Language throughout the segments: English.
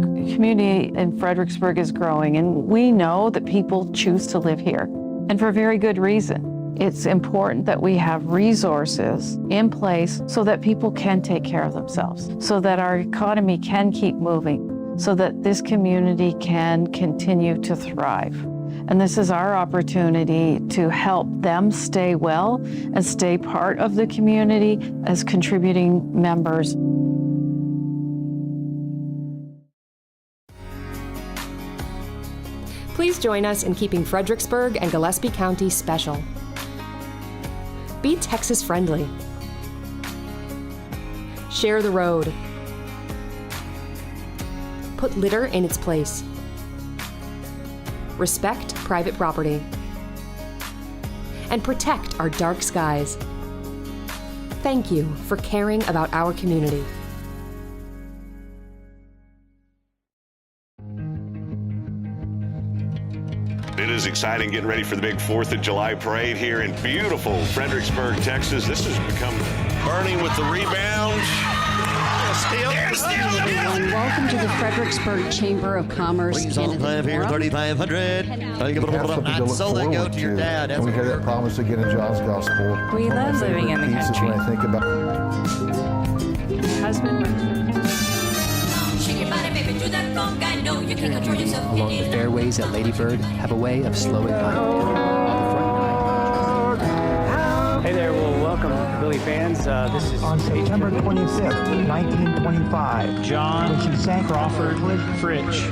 community in Fredericksburg is growing, and we know that people choose to live here, and for very good reason. It's important that we have resources in place so that people can take care of themselves, so that our economy can keep moving, so that this community can continue to thrive. And this is our opportunity to help them stay well and stay part of the community as contributing members. Please join us in keeping Fredericksburg and Gillespie County special. Be Texas friendly. Share the road. Put litter in its place. Respect private property. And protect our dark skies. Thank you for caring about our community. It is exciting getting ready for the big 4th of July parade here in beautiful Fredericksburg, Texas. This has become burning with the rebound. Everyone, welcome to the Fredericksburg Chamber of Commerce. Please all have here, 3,500. So they go to your dad. And we hear that promise again in John's Gospel. We love living in the country. When I think about husband. Along the fairways at Lady Bird have a way of slowing life down while the front nine. Hey there, well, welcome, Billy fans. This is on September 25th, 1925. John Crawford Fritch.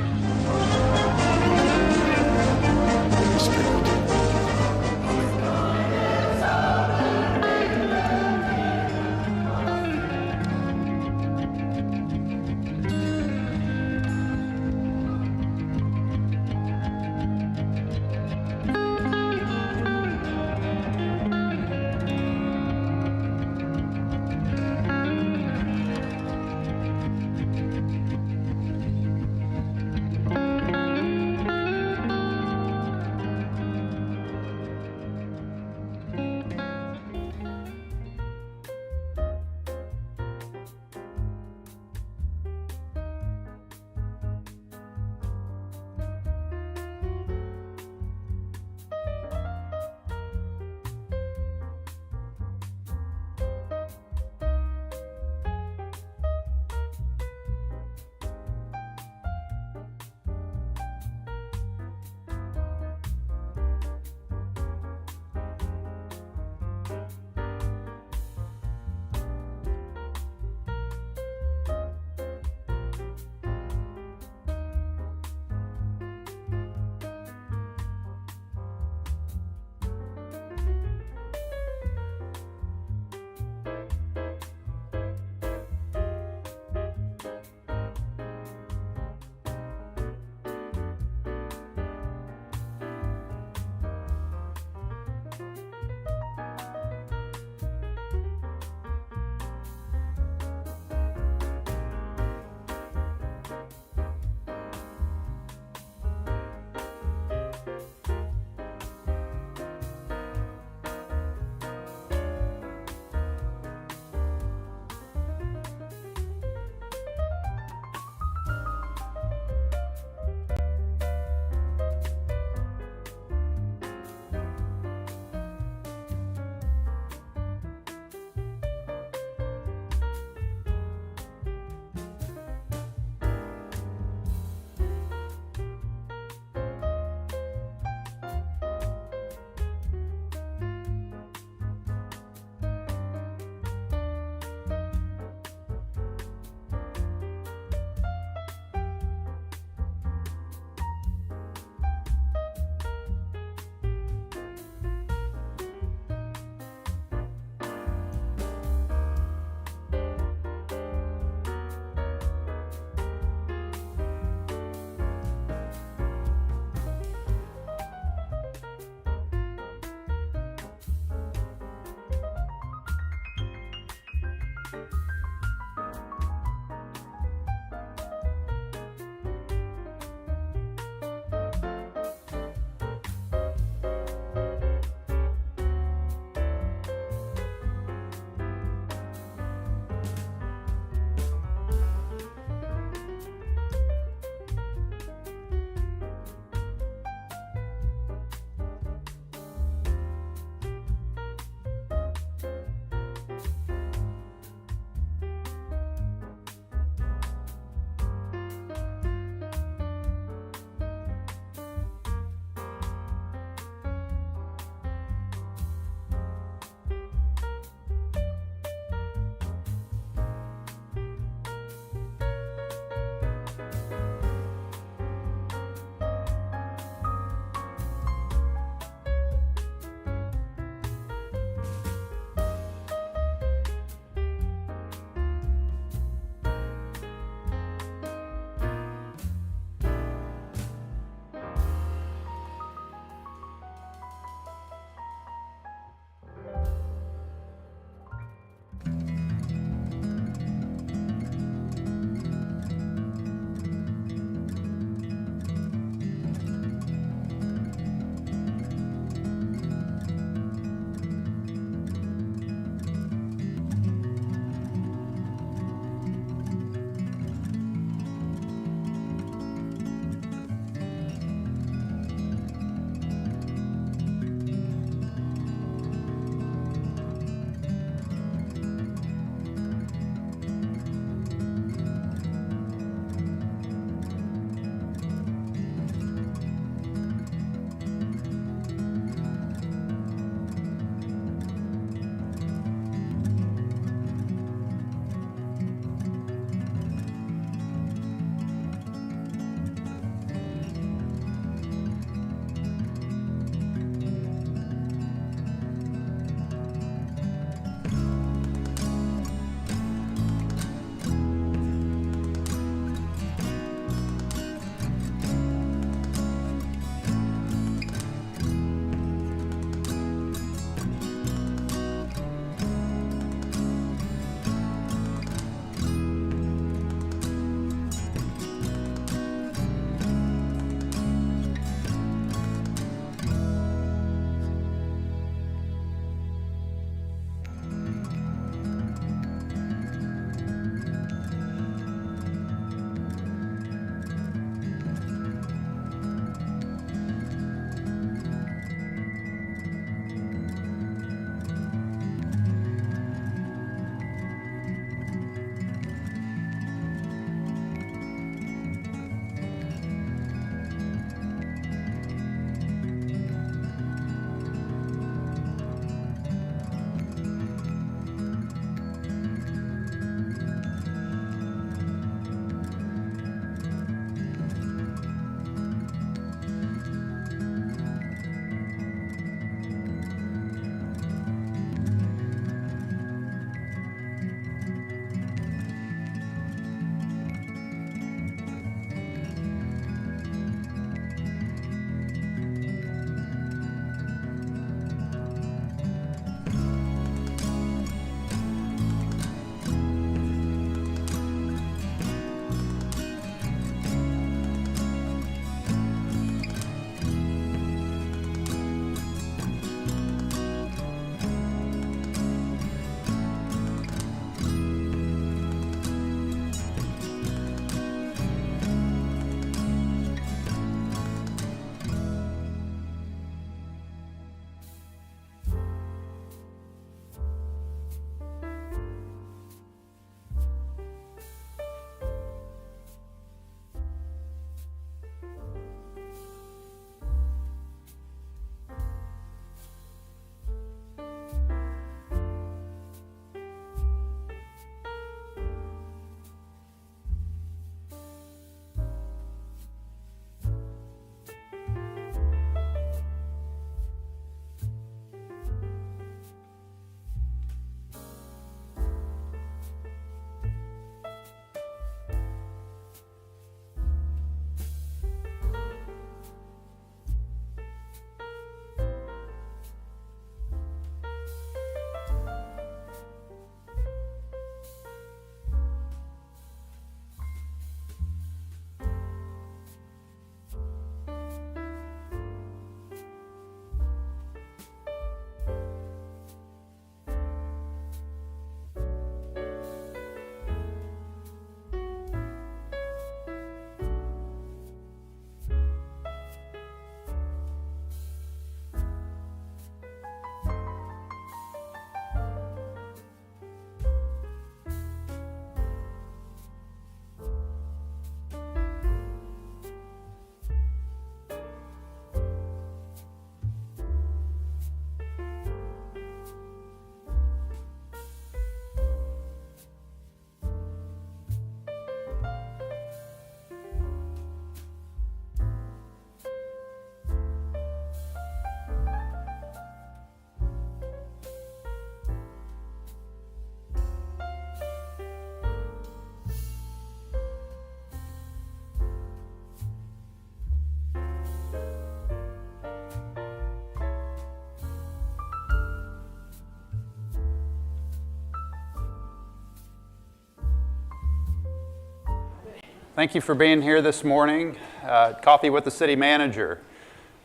Thank you for being here this morning. Coffee with the City Manager.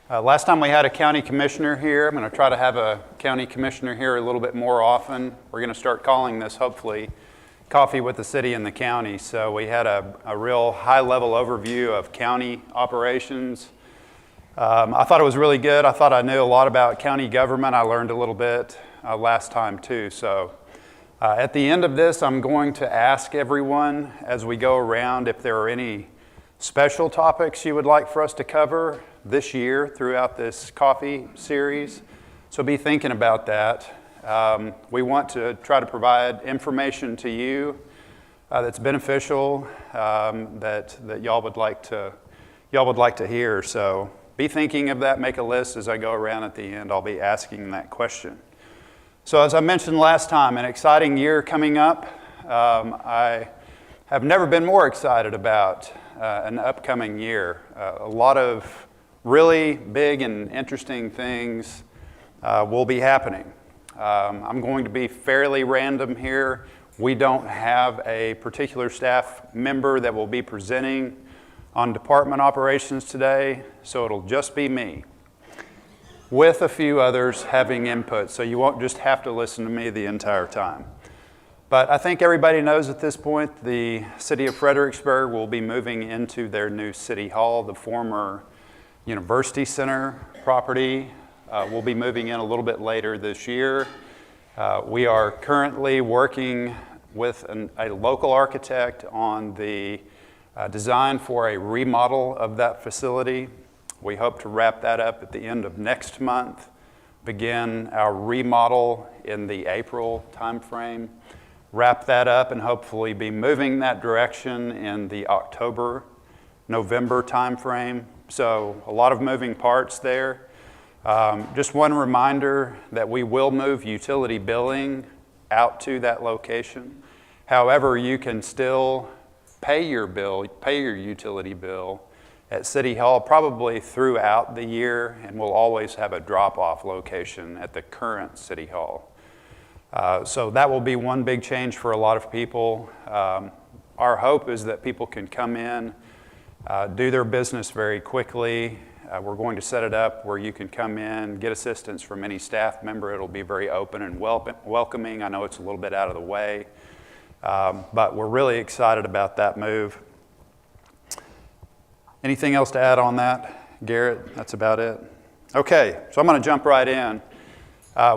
Last time we had a county commissioner here. I'm going to try to have a county commissioner here a little bit more often. We're going to start calling this, hopefully, Coffee with the City and the County. So we had a real high-level overview of county operations. I thought it was really good. I thought I knew a lot about county government. I learned a little bit last time, too. So at the end of this, I'm going to ask everyone as we go around if there are any special topics you would like for us to cover this year throughout this coffee series. So be thinking about that. We want to try to provide information to you that's beneficial, that y'all would like to hear. So be thinking of that. Make a list as I go around at the end. I'll be asking that question. So as I mentioned last time, an exciting year coming up. I have never been more excited about an upcoming year. A lot of really big and interesting things will be happening. I'm going to be fairly random here. We don't have a particular staff member that will be presenting on department operations today, so it'll just be me, with a few others having input, so you won't just have to listen to me the entire time. But I think everybody knows at this point the city of Fredericksburg will be moving into their new city hall. The former University Center property will be moving in a little bit later this year. We are currently working with a local architect on the design for a remodel of that facility. We hope to wrap that up at the end of next month, begin our remodel in the April timeframe, wrap that up, and hopefully be moving that direction in the October, November timeframe. So a lot of moving parts there. Just one reminder that we will move utility billing out to that location. However, you can still pay your utility bill at City Hall probably throughout the year, and we'll always have a drop-off location at the current City Hall. So that will be one big change for a lot of people. Our hope is that people can come in, do their business very quickly. We're going to set it up where you can come in, get assistance from any staff member. It'll be very open and welcoming. I know it's a little bit out of the way, but we're really excited about that move. Anything else to add on that, Garrett? That's about it. Okay, so I'm going to jump right in.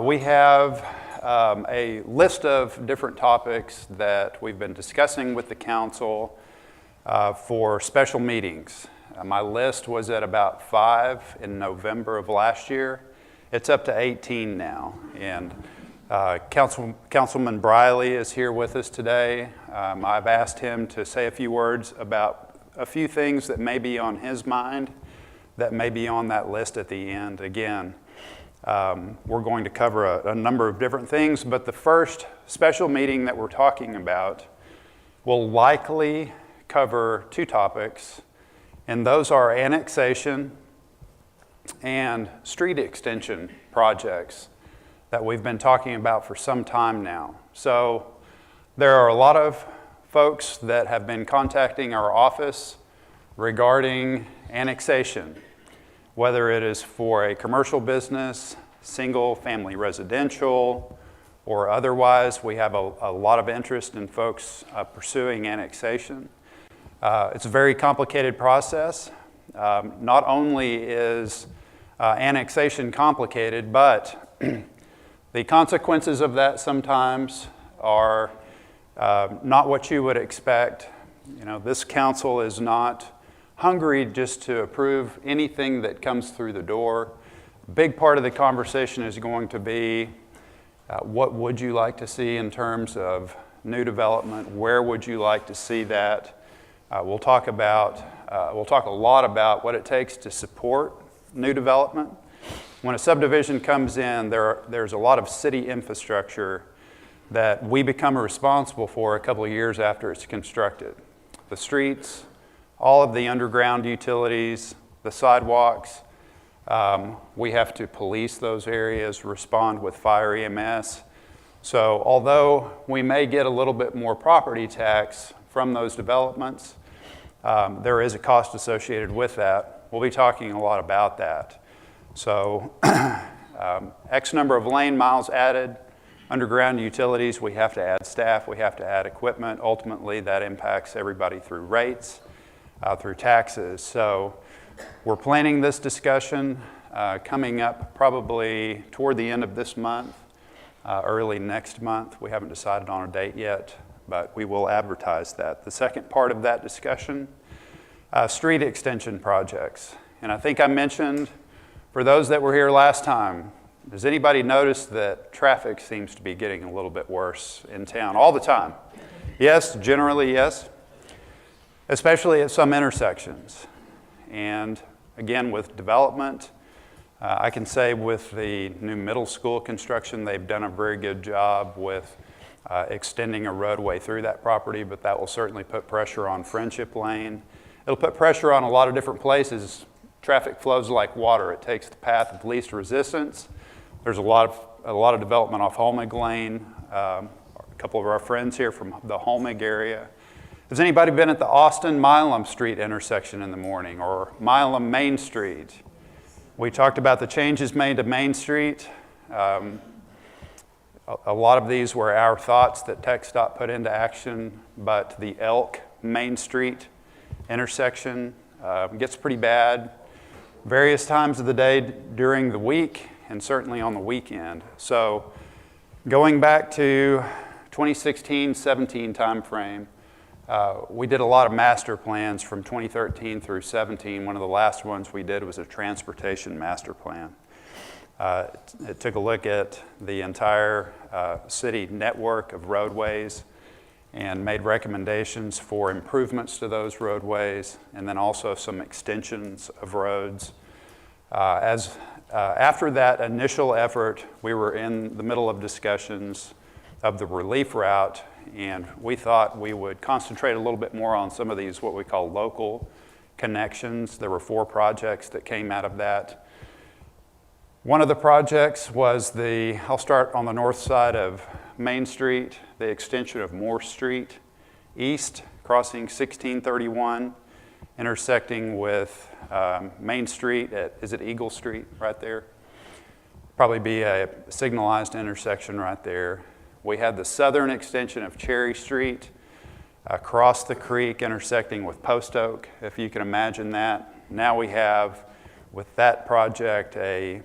We have a list of different topics that we've been discussing with the council for special meetings. My list was at about 5 in November of last year. It's up to 18 now. And Councilman Briley is here with us today. I've asked him to say a few words about a few things that may be on his mind that may be on that list at the end. Again, we're going to cover a number of different things, but the first special meeting that we're talking about will likely cover two topics, and those are annexation and street extension projects that we've been talking about for some time now. So there are a lot of folks that have been contacting our office regarding annexation, whether it is for a commercial business, single-family residential, or otherwise. We have a lot of interest in folks pursuing annexation. It's a very complicated process. Not only is annexation complicated, but the consequences of that sometimes are not what you would expect. This council is not hungry just to approve anything that comes through the door. A big part of the conversation is going to be what would you like to see in terms of new development? Where would you like to see that? We'll talk a lot about what it takes to support new development. When a subdivision comes in, there's a lot of city infrastructure that we become responsible for a couple of years after it's constructed. The streets, all of the underground utilities, the sidewalks. We have to police those areas, respond with fire EMS. So although we may get a little bit more property tax from those developments, there is a cost associated with that. We'll be talking a lot about that. So X number of lane miles added, underground utilities, we have to add staff, we have to add equipment. Ultimately, that impacts everybody through rates, through taxes. So we're planning this discussion coming up probably toward the end of this month, early next month. We haven't decided on a date yet, but we will advertise that. The second part of that discussion, street extension projects. And I think I mentioned, for those that were here last time, does anybody notice that traffic seems to be getting a little bit worse in town all the time? Yes, generally yes, especially at some intersections. And again, with development, I can say with the new middle school construction, they've done a very good job with extending a roadway through that property, but that will certainly put pressure on Friendship Lane. It'll put pressure on a lot of different places. Traffic flows like water. It takes the path of least resistance. There's a lot of development off Holmig Lane. A couple of our friends here from the Holmig area. Has anybody been at the Austin-Milam Street intersection in the morning, or Milam Main Street? We talked about the changes made to Main Street. A lot of these were our thoughts that TxDOT put into action, but the Elk Main Street intersection gets pretty bad various times of the day during the week, and certainly on the weekend. So going back to 2016-17 timeframe, we did a lot of master plans from 2013 through 17. One of the last ones we did was a transportation master plan. It took a look at the entire city network of roadways and made recommendations for improvements to those roadways, and then also some extensions of roads. After that initial effort, we were in the middle of discussions of the relief route, and we thought we would concentrate a little bit more on some of these, what we call local connections. There were 4 projects that came out of that. One of the projects was I'll start on the north side of Main Street, the extension of Moore Street east, crossing 1631, intersecting with Main Street is it Eagle Street right there? Probably be a signalized intersection right there. We had the southern extension of Cherry Street across the creek, intersecting with Post Oak, if you can imagine that. Now we have, with that project, a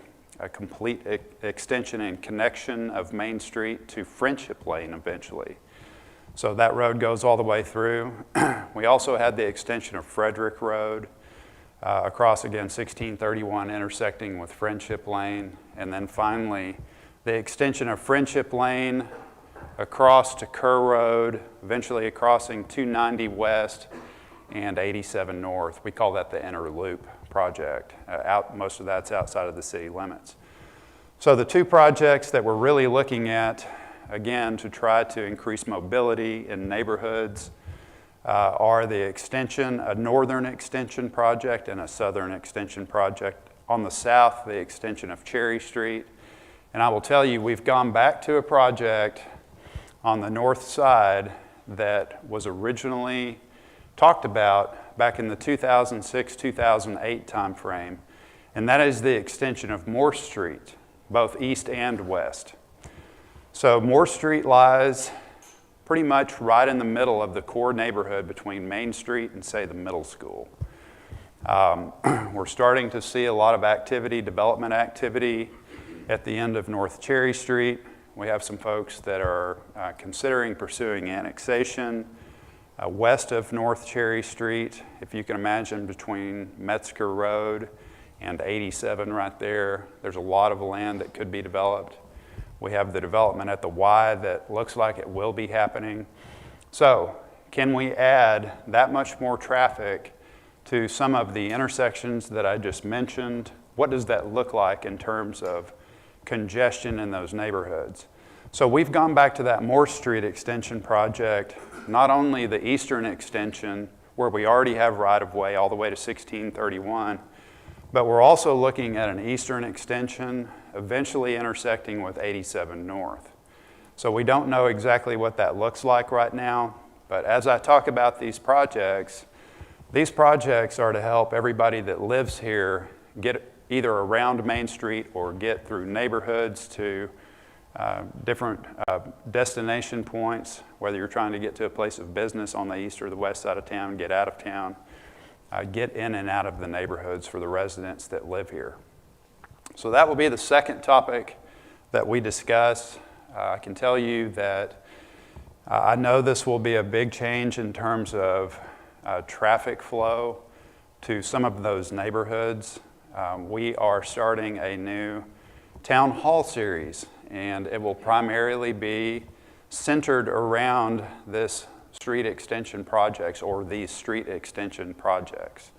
complete extension and connection of Main Street to Friendship Lane eventually. So that road goes all the way through. We also had the extension of Frederick Road across, again, 1631, intersecting with Friendship Lane. And then finally, the extension of Friendship Lane across to Kerr Road, eventually crossing 290 West and 87 North. We call that the Inner Loop project. Most of that's outside of the city limits. So the 2 projects that we're really looking at, again, to try to increase mobility in neighborhoods are the extension, a northern extension project and a southern extension project. On the south, the extension of Cherry Street. And I will tell you, we've gone back to a project on the north side that was originally talked about back in the 2006-2008 timeframe, and that is the extension of Moore Street, both east and west. So Moore Street lies pretty much right in the middle of the core neighborhood between Main Street and, say, the middle school. We're starting to see a lot of activity, development activity at the end of North Cherry Street. We have some folks that are considering pursuing annexation west of North Cherry Street. If you can imagine, between Metzger Road and 87 right there, there's a lot of land that could be developed. We have the development at the Y that looks like it will be happening. So can we add that much more traffic to some of the intersections that I just mentioned? What does that look like in terms of congestion in those neighborhoods? So we've gone back to that Moore Street extension project, not only the eastern extension where we already have right-of-way all the way to 1631, but we're also looking at an eastern extension eventually intersecting with 87 North. So we don't know exactly what that looks like right now, but as I talk about these projects, These projects are to help everybody that lives here get either around Main Street or get through neighborhoods to different destination points, whether you're trying to get to a place of business on the east or the west side of town, get out of town, get in and out of the neighborhoods for the residents that live here. So that will be the second topic that we discuss. I can tell you that I know this will be a big change in terms of traffic flow to some of those neighborhoods. We are starting a new town hall series, and it will primarily be centered around this street extension projects or these street extension projects.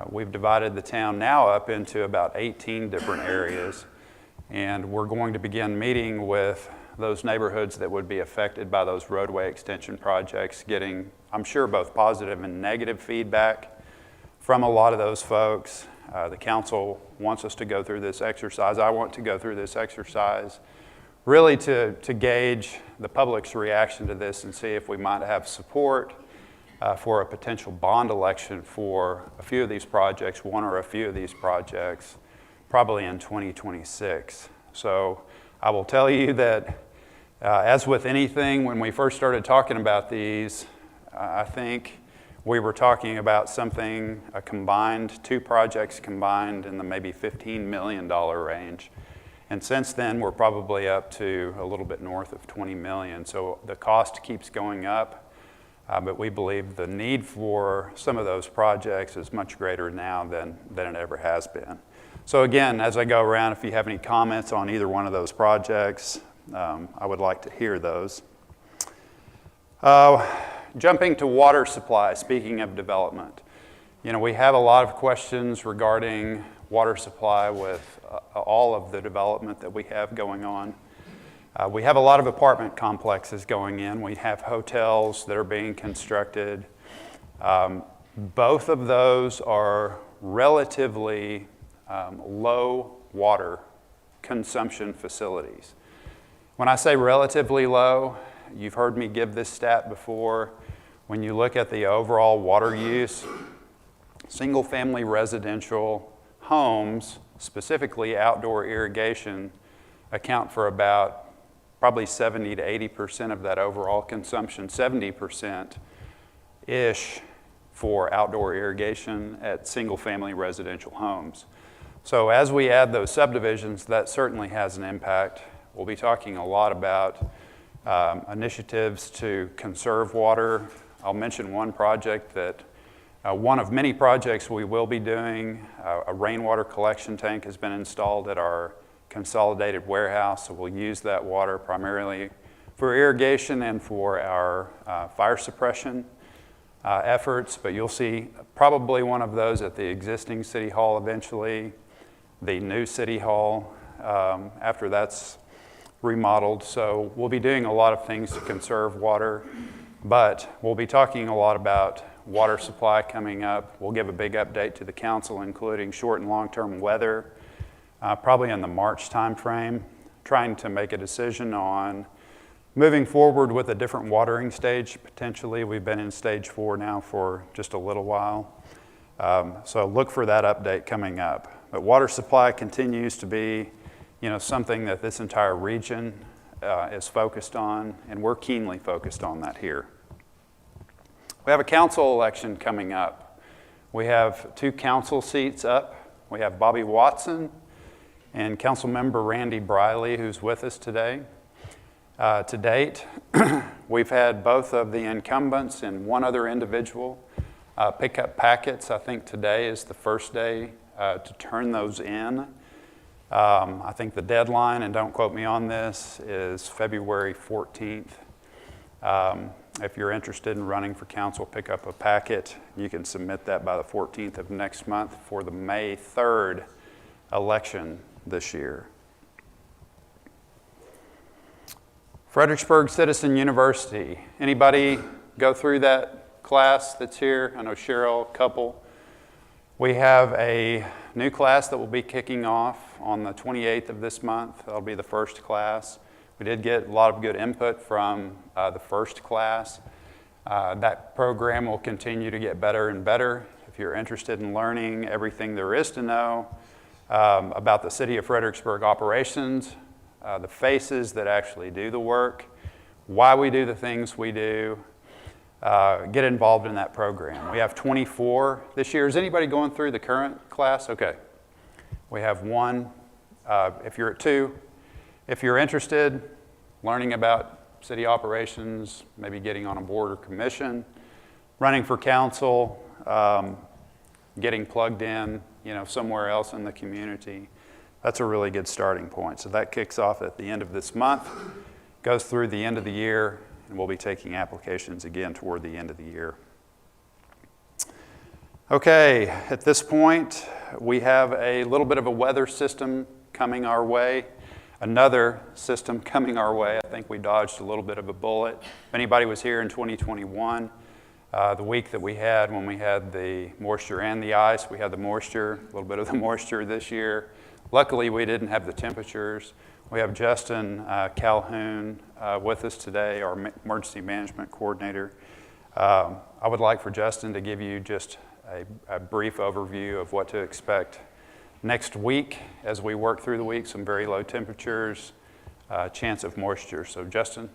We've divided the town now up into about 18 different areas, and we're going to begin meeting with those neighborhoods that would be affected by those roadway extension projects, getting, I'm sure, both positive and negative feedback from a lot of those folks. The council wants us to go through this exercise. I want to go through this exercise really to gauge the public's reaction to this and see if we might have support for a potential bond election for a few of these projects, one or a few of these projects, probably in 2026. So I will tell you that as with anything, when we first started talking about these, I think we were talking about something, a combined, two projects combined in the maybe $15 million range. And since then, we're probably up to a little bit north of 20 million. So the cost keeps going up, but we believe the need for some of those projects is much greater now than it ever has been. So again, as I go around, if you have any comments on either one of those projects, I would like to hear those. Jumping to water supply, speaking of development. You know, we have a lot of questions regarding water supply with all of the development that we have going on. We have a lot of apartment complexes going in. We have hotels that are being constructed. Both of those are relatively low water consumption facilities. When I say relatively low, you've heard me give this stat before. When you look at the overall water use, single-family residential homes, specifically outdoor irrigation, account for about probably 70 to 80% of that overall consumption, 70%-ish for outdoor irrigation at single-family residential homes. So as we add those subdivisions, that certainly has an impact. We'll be talking a lot about initiatives to conserve water. I'll mention one project that, one of many projects we will be doing. A rainwater collection tank has been installed at our consolidated warehouse, so we'll use that water primarily for irrigation and for our fire suppression efforts, but you'll see probably one of those at the existing City Hall eventually, the new City Hall after that's remodeled. So we'll be doing a lot of things to conserve water, but we'll be talking a lot about water supply coming up. We'll give a big update to the council, including short and long-term weather, probably in the March timeframe, trying to make a decision on moving forward with a different watering stage, potentially. We've been in stage 4 now for just a little while. So look for that update coming up. But water supply continues to be, you know, something that this entire region is focused on, and we're keenly focused on that here. We have a council election coming up. We have 2 council seats up. We have Bobby Watson and Councilmember Randy Briley, who's with us today. To date, we've had both of the incumbents and one other individual pick up packets. I think today is the first day to turn those in. I think the deadline, and don't quote me on this, is February 14th. If you're interested in running for council, pick up a packet. You can submit that by the 14th of next month for the May 3rd election this year. Fredericksburg Citizen University. Anybody go through that class that's here? I know Cheryl, a couple. We have a new class that will be kicking off on the 28th of this month. That'll be the first class. We did get a lot of good input from the first class. That program will continue to get better and better. If you're interested in learning everything there is to know about the City of Fredericksburg operations, the faces that actually do the work, why we do the things we do, get involved in that program. We have 24 this year. Is anybody going through the current class? Okay. We have one. If you're at 2, if you're interested, learning about city operations, maybe getting on a board or commission, running for council, getting plugged in, somewhere else in the community, that's a really good starting point. So that kicks off at the end of this month, goes through the end of the year, and we'll be taking applications again toward the end of the year. Okay, at this point, we have a little bit of a weather system coming our way, another system coming our way. I think we dodged a little bit of a bullet. If anybody was here in 2021, the week that we had when we had the moisture and the ice, we had the moisture, a little bit of the moisture this year. Luckily, we didn't have the temperatures. We have Justin Calhoun with us today, our emergency management coordinator. I would like for Justin to give you just a brief overview of what to expect next week as we work through the week. Some very low temperatures, chance of moisture. So Justin.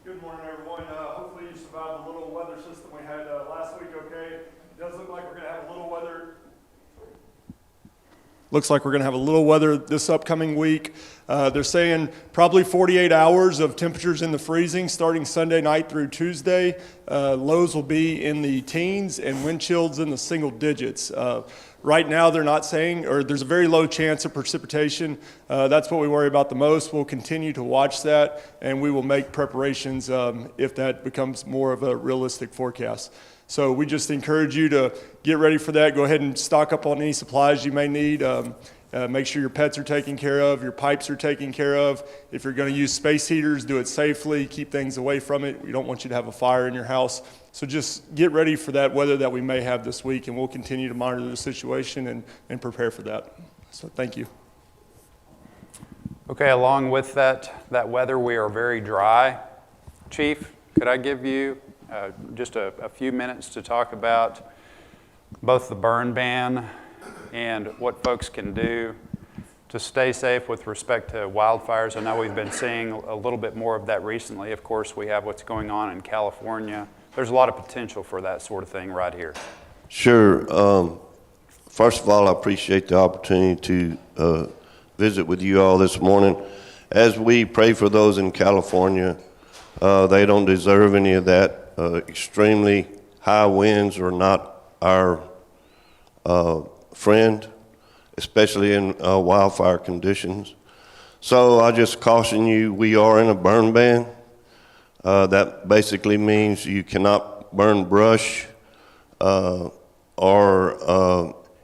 Good morning, everyone. Hopefully you survived the little weather system we had last week, okay? It does look like we're going to have a little weather. Looks like we're going to have a little weather this upcoming week. They're saying probably 48 hours of temperatures in the freezing starting Sunday night through Tuesday. Lows will be in the teens and wind chills in the single digits. Right now they're not saying, or there's a very low chance of precipitation. That's what we worry about the most. We'll continue to watch that, and we will make preparations if that becomes more of a realistic forecast. So we just encourage you to get ready for that. Go ahead and stock up on any supplies you may need. Make sure your pets are taken care of, your pipes are taken care of. If you're going to use space heaters, do it safely. Keep things away from it. We don't want you to have a fire in your house. So just get ready for that weather that we may have this week, and we'll continue to monitor the situation and prepare for that. So thank you. Okay, along with that weather, we are very dry. Chief, could I give you just a few minutes to talk about both the burn ban and what folks can do to stay safe with respect to wildfires? I know we've been seeing a little bit more of that recently. Of course, we have what's going on in California. There's a lot of potential for that sort of thing right here. Sure. First of all, I appreciate the opportunity to visit with you all this morning. As we pray for those in California, they don't deserve any of that. Extremely high winds are not our friend, especially in wildfire conditions. So I just caution you, we are in a burn ban. That basically means you cannot burn brush or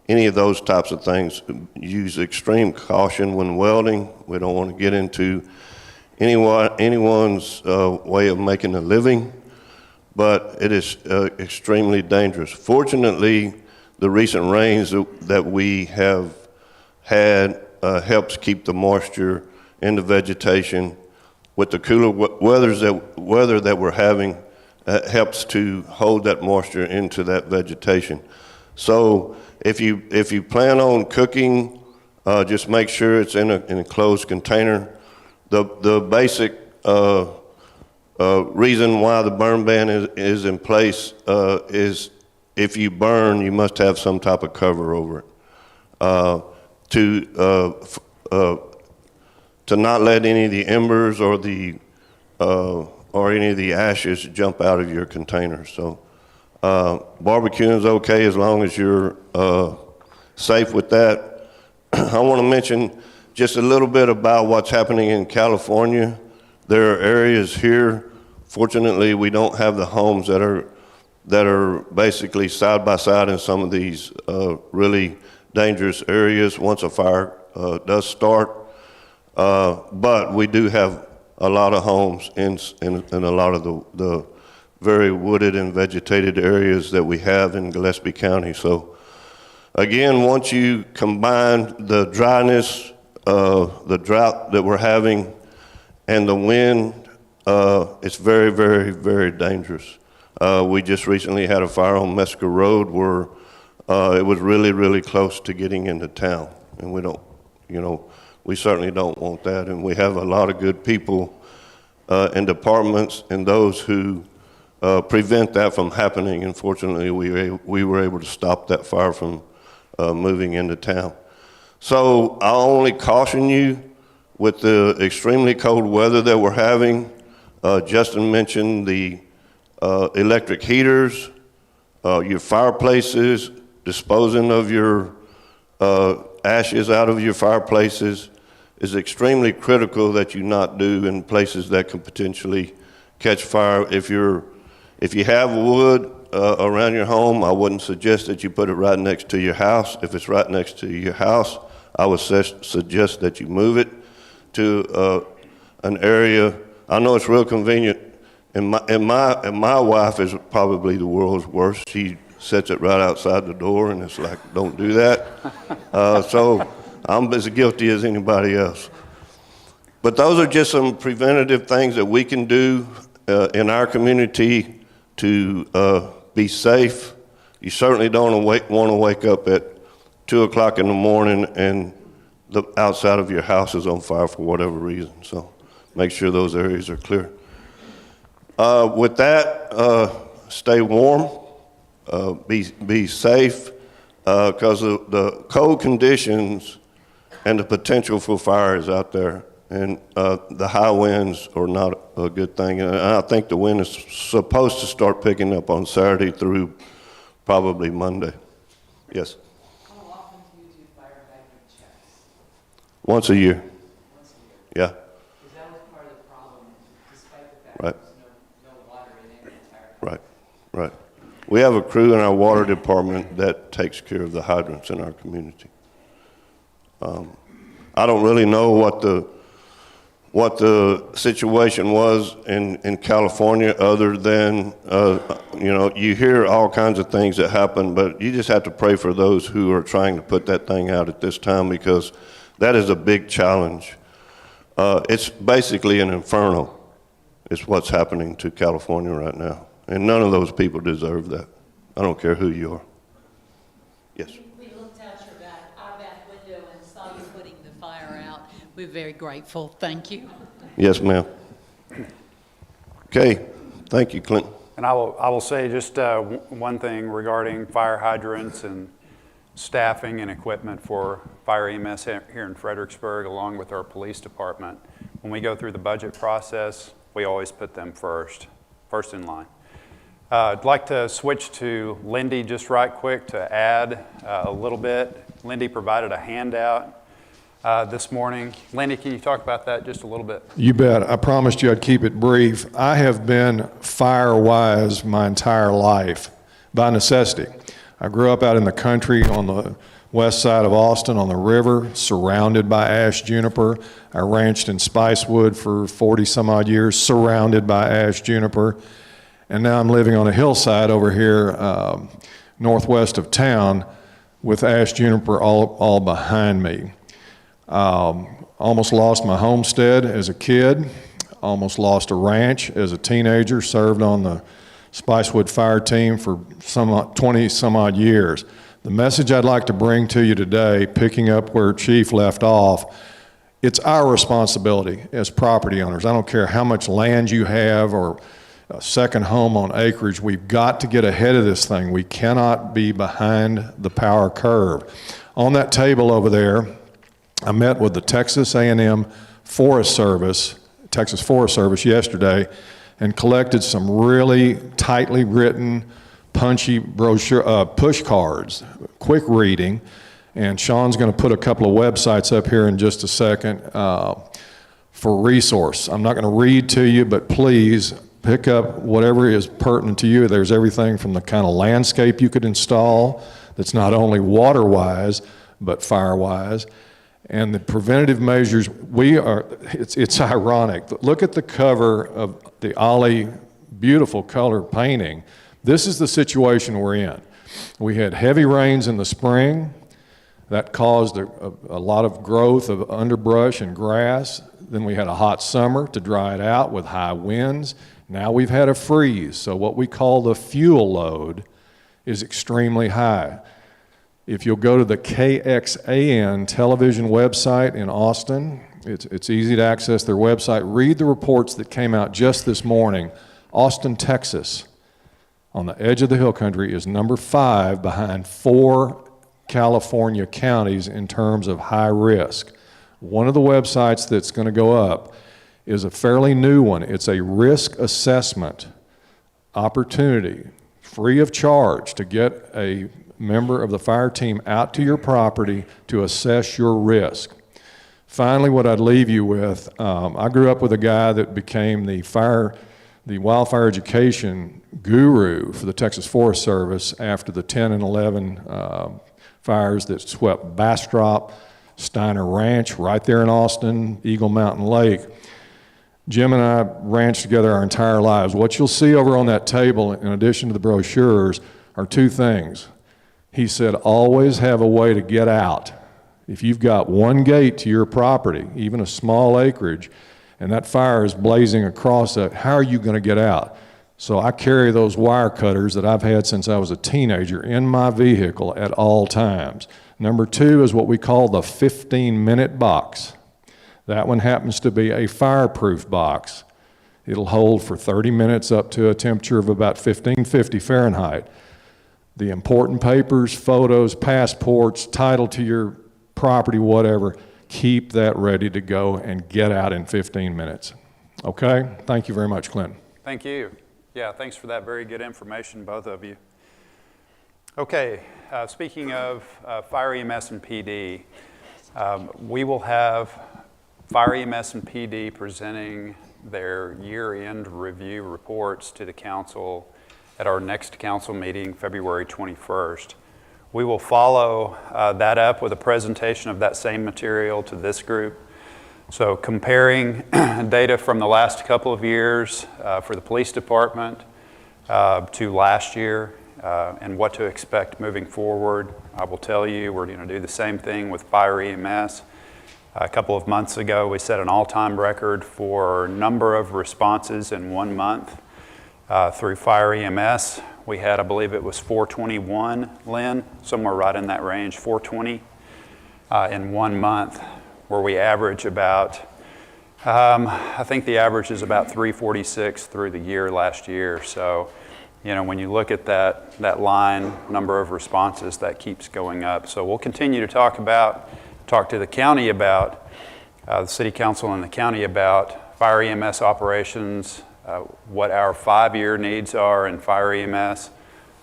any of those types of things. Use extreme caution when welding. We don't want to get into anyone's way of making a living, but it is extremely dangerous. Fortunately, the recent rains that we have had helps keep the moisture in the vegetation. With the cooler weather that we're having, helps to hold that moisture into that vegetation. So if you plan on cooking, just make sure it's in a closed container. The basic reason why the burn ban is in place is if you burn, you must have some type of cover over it to not let any of the embers or any of the ashes jump out of your container. So barbecuing is okay as long as you're safe with that. I want to mention just a little bit about what's happening in California. There are areas here, fortunately we don't have the homes that are basically side by side in some of these really dangerous areas once a fire does start. But we do have a lot of homes in a lot of the very wooded and vegetated areas that we have in Gillespie County. So again, once you combine the dryness, the drought that we're having, and the wind, it's very, very, very dangerous. We just recently had a fire on Mesker Road where it was really, really close to getting into town, and we don't, we certainly don't want that. And we have a lot of good people and departments and those who prevent that from happening. And fortunately, we were able to stop that fire from moving into town. So I'll only caution you with the extremely cold weather that we're having. Justin mentioned the electric heaters, your fireplaces, disposing of your ashes out of your fireplaces is extremely critical that you not do in places that can potentially catch fire. If you have wood around your home, I wouldn't suggest that you put it right next to your house. If it's right next to your house, I would suggest that you move it to an area. I know it's real convenient, and my wife is probably the world's worst. She sets it right outside the door, and it's like, don't do that. So I'm as guilty as anybody else. But those are just some preventative things that we can do in our community to be safe. You certainly don't want to wake up at 2 o'clock in the morning and the outside of your house is on fire for whatever reason. So make sure those areas are clear. With that, stay warm, be safe, because the cold conditions and the potential for fires out there, and the high winds are not a good thing. And I think the wind is supposed to start picking up on Saturday through probably Monday. Yes? How often do you do fire hydrant checks? Once a year. Once a year? Yeah. Because that was part of the problem, despite the fact Right. there was no water in any entire. Right, right. We have a crew in our water department that takes care of the hydrants in our community. I don't really know what the situation was in California, other than you hear all kinds of things that happen, but you just have to pray for those who are trying to put that thing out at this time, because that is a big challenge. It's basically an inferno. It's what's happening to California right now. And none of those people deserve that. I don't care who you are. Yes? We looked out our back window and saw you putting the fire out. We're very grateful. Thank you. Yes, ma'am. Okay. Thank you, Clinton. And I will say just one thing regarding fire hydrants and staffing and equipment for fire EMS here in Fredericksburg, along with our police department. When we go through the budget process, we always put them first in line. I'd like to switch to Lindy just right quick to add a little bit. Lindy provided a handout this morning. Lindy, can you talk about that just a little bit? You bet. I promised you I'd keep it brief. I have been fire-wise my entire life by necessity. I grew up out in the country on the west side of Austin on the river, surrounded by ash juniper. I ranched in Spicewood for 40 some odd years, surrounded by ash juniper. And now I'm living on a hillside over here northwest of town with ash juniper all behind me. Almost lost my homestead as a kid, almost lost a ranch as a teenager, served on the Spicewood fire team for 20 some odd years. The message I'd like to bring to you today, picking up where Chief left off, it's our responsibility as property owners. I don't care how much land you have or a second home on acreage, we've got to get ahead of this thing. We cannot be behind the power curve. On that table over there, I met with the Texas A&M Forest Service, Texas Forest Service yesterday, and collected some really tightly written, punchy brochure, push cards, quick reading. And Sean's going to put a couple of websites up here in just a second for resource. I'm not going to read to you, but please pick up whatever is pertinent to you. There's everything from the kind of landscape you could install that's not only water-wise, but fire-wise. And the preventative measures, it's ironic. Look at the cover of the Ollie beautiful color painting. This is the situation we're in. We had heavy rains in the spring. That caused a lot of growth of underbrush and grass. Then we had a hot summer to dry it out with high winds. Now we've had a freeze. So what we call the fuel load is extremely high. If you'll go to the KXAN television website in Austin, it's easy to access their website. Read the reports that came out just this morning. Austin, Texas, on the edge of the hill country, is number 5 behind 4 California counties in terms of high risk. One of the websites that's going to go up is a fairly new one. It's a risk assessment opportunity, free of charge, to get a member of the fire team out to your property to assess your risk. Finally, what I'd leave you with, I grew up with a guy that became the wildfire education guru for the Texas Forest Service after the 10 and 11 fires that swept Bastrop, Steiner Ranch, right there in Austin, Eagle Mountain Lake. Jim and I ranched together our entire lives. What you'll see over on that table, in addition to the brochures, are 2 things. He said, always have a way to get out. If you've got one gate to your property, even a small acreage, and that fire is blazing across it, how are you going to get out? So I carry those wire cutters that I've had since I was a teenager in my vehicle at all times. Number 2 is what we call the 15-minute box. That one happens to be a fireproof box. It'll hold for 30 minutes up to a temperature of about 1550 Fahrenheit. The important papers, photos, passports, title to your property, whatever, keep that ready to go and get out in 15 minutes. Okay? Thank you very much, Clinton. Thank you. Yeah, thanks for that very good information, both of you. Okay, speaking of Fire EMS and PD, we will have Fire EMS and PD presenting their year-end review reports to the council at our next council meeting, February 21st. We will follow that up with a presentation of that same material to this group. So comparing data from the last couple of years for the police department to last year and what to expect moving forward. I will tell you we're going to do the same thing with Fire EMS. A couple of months ago, we set an all-time record for number of responses in 1 month. Through Fire EMS, we had, I believe it was 421, Lynn, somewhere right in that range, 420 in 1 month, where we average about, I think the average is about 346 through the year last year. So, you know, when you look at that line, number of responses, that keeps going up. So we'll continue to talk to the county about, the city council and the county about Fire EMS operations, what our 5-year needs are in Fire EMS,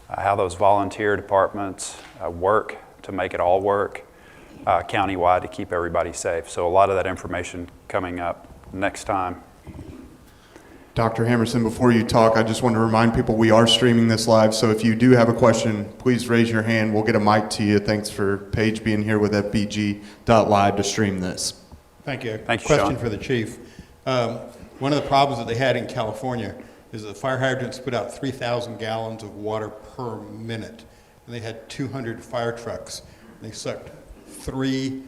how those volunteer departments work to make it all work countywide to keep everybody safe. So a lot of that information coming up next time. Dr. Hammerson, before you talk, I just want to remind people we are streaming this live, so if you do have a question, please raise your hand. We'll get a mic to you. Thanks for Paige being here with Fbg.Live to stream this. Thank you. Thank you, Question Sean. for the chief. One of the problems that they had in California is that the fire hydrants put out 3,000 gallons of water per minute, and they had 200 fire trucks. They sucked 3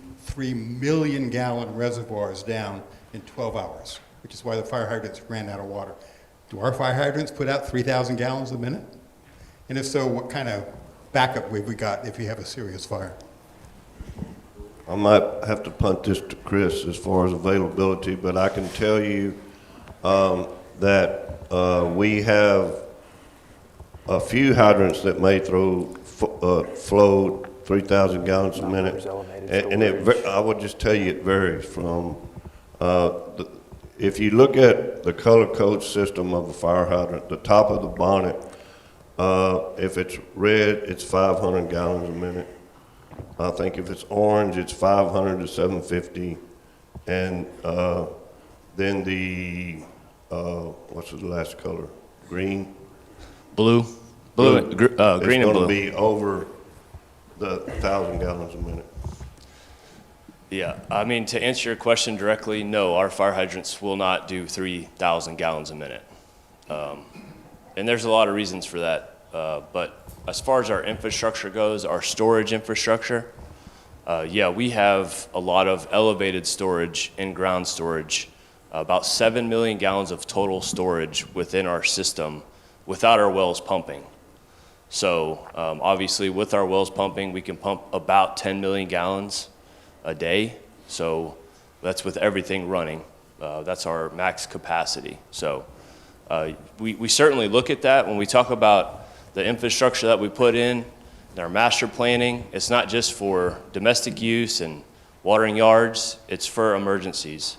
million gallon reservoirs down in 12 hours, which is why the fire hydrants ran out of water. Do our fire hydrants put out 3,000 gallons a minute? And if so, what kind of backup have we got if you have a serious fire? I might have to punt this to Chris as far as availability, but I can tell you that we have a few hydrants that may flow 3,000 gallons a minute, and I would just tell you it varies from, if you look at the color code system of a fire hydrant, the top of the bonnet, if it's red, it's 500 gallons a minute. I think if it's orange, it's 500 to 750, and then the, what's the last color? Green? Blue. Green and blue. It's going to be over the 1,000 gallons a minute. Yeah, I mean, to answer your question directly, no, our fire hydrants will not do 3,000 gallons a minute. And there's a lot of reasons for that. But as far as our infrastructure goes, our storage infrastructure, Yeah, we have a lot of elevated storage and ground storage, about 7 million gallons of total storage within our system without our wells pumping. So obviously with our wells pumping, we can pump about 10 million gallons a day. So that's with everything running. That's our max capacity. So we certainly look at that when we talk about the infrastructure that we put in our master planning. It's not just for domestic use and watering yards, it's for emergencies.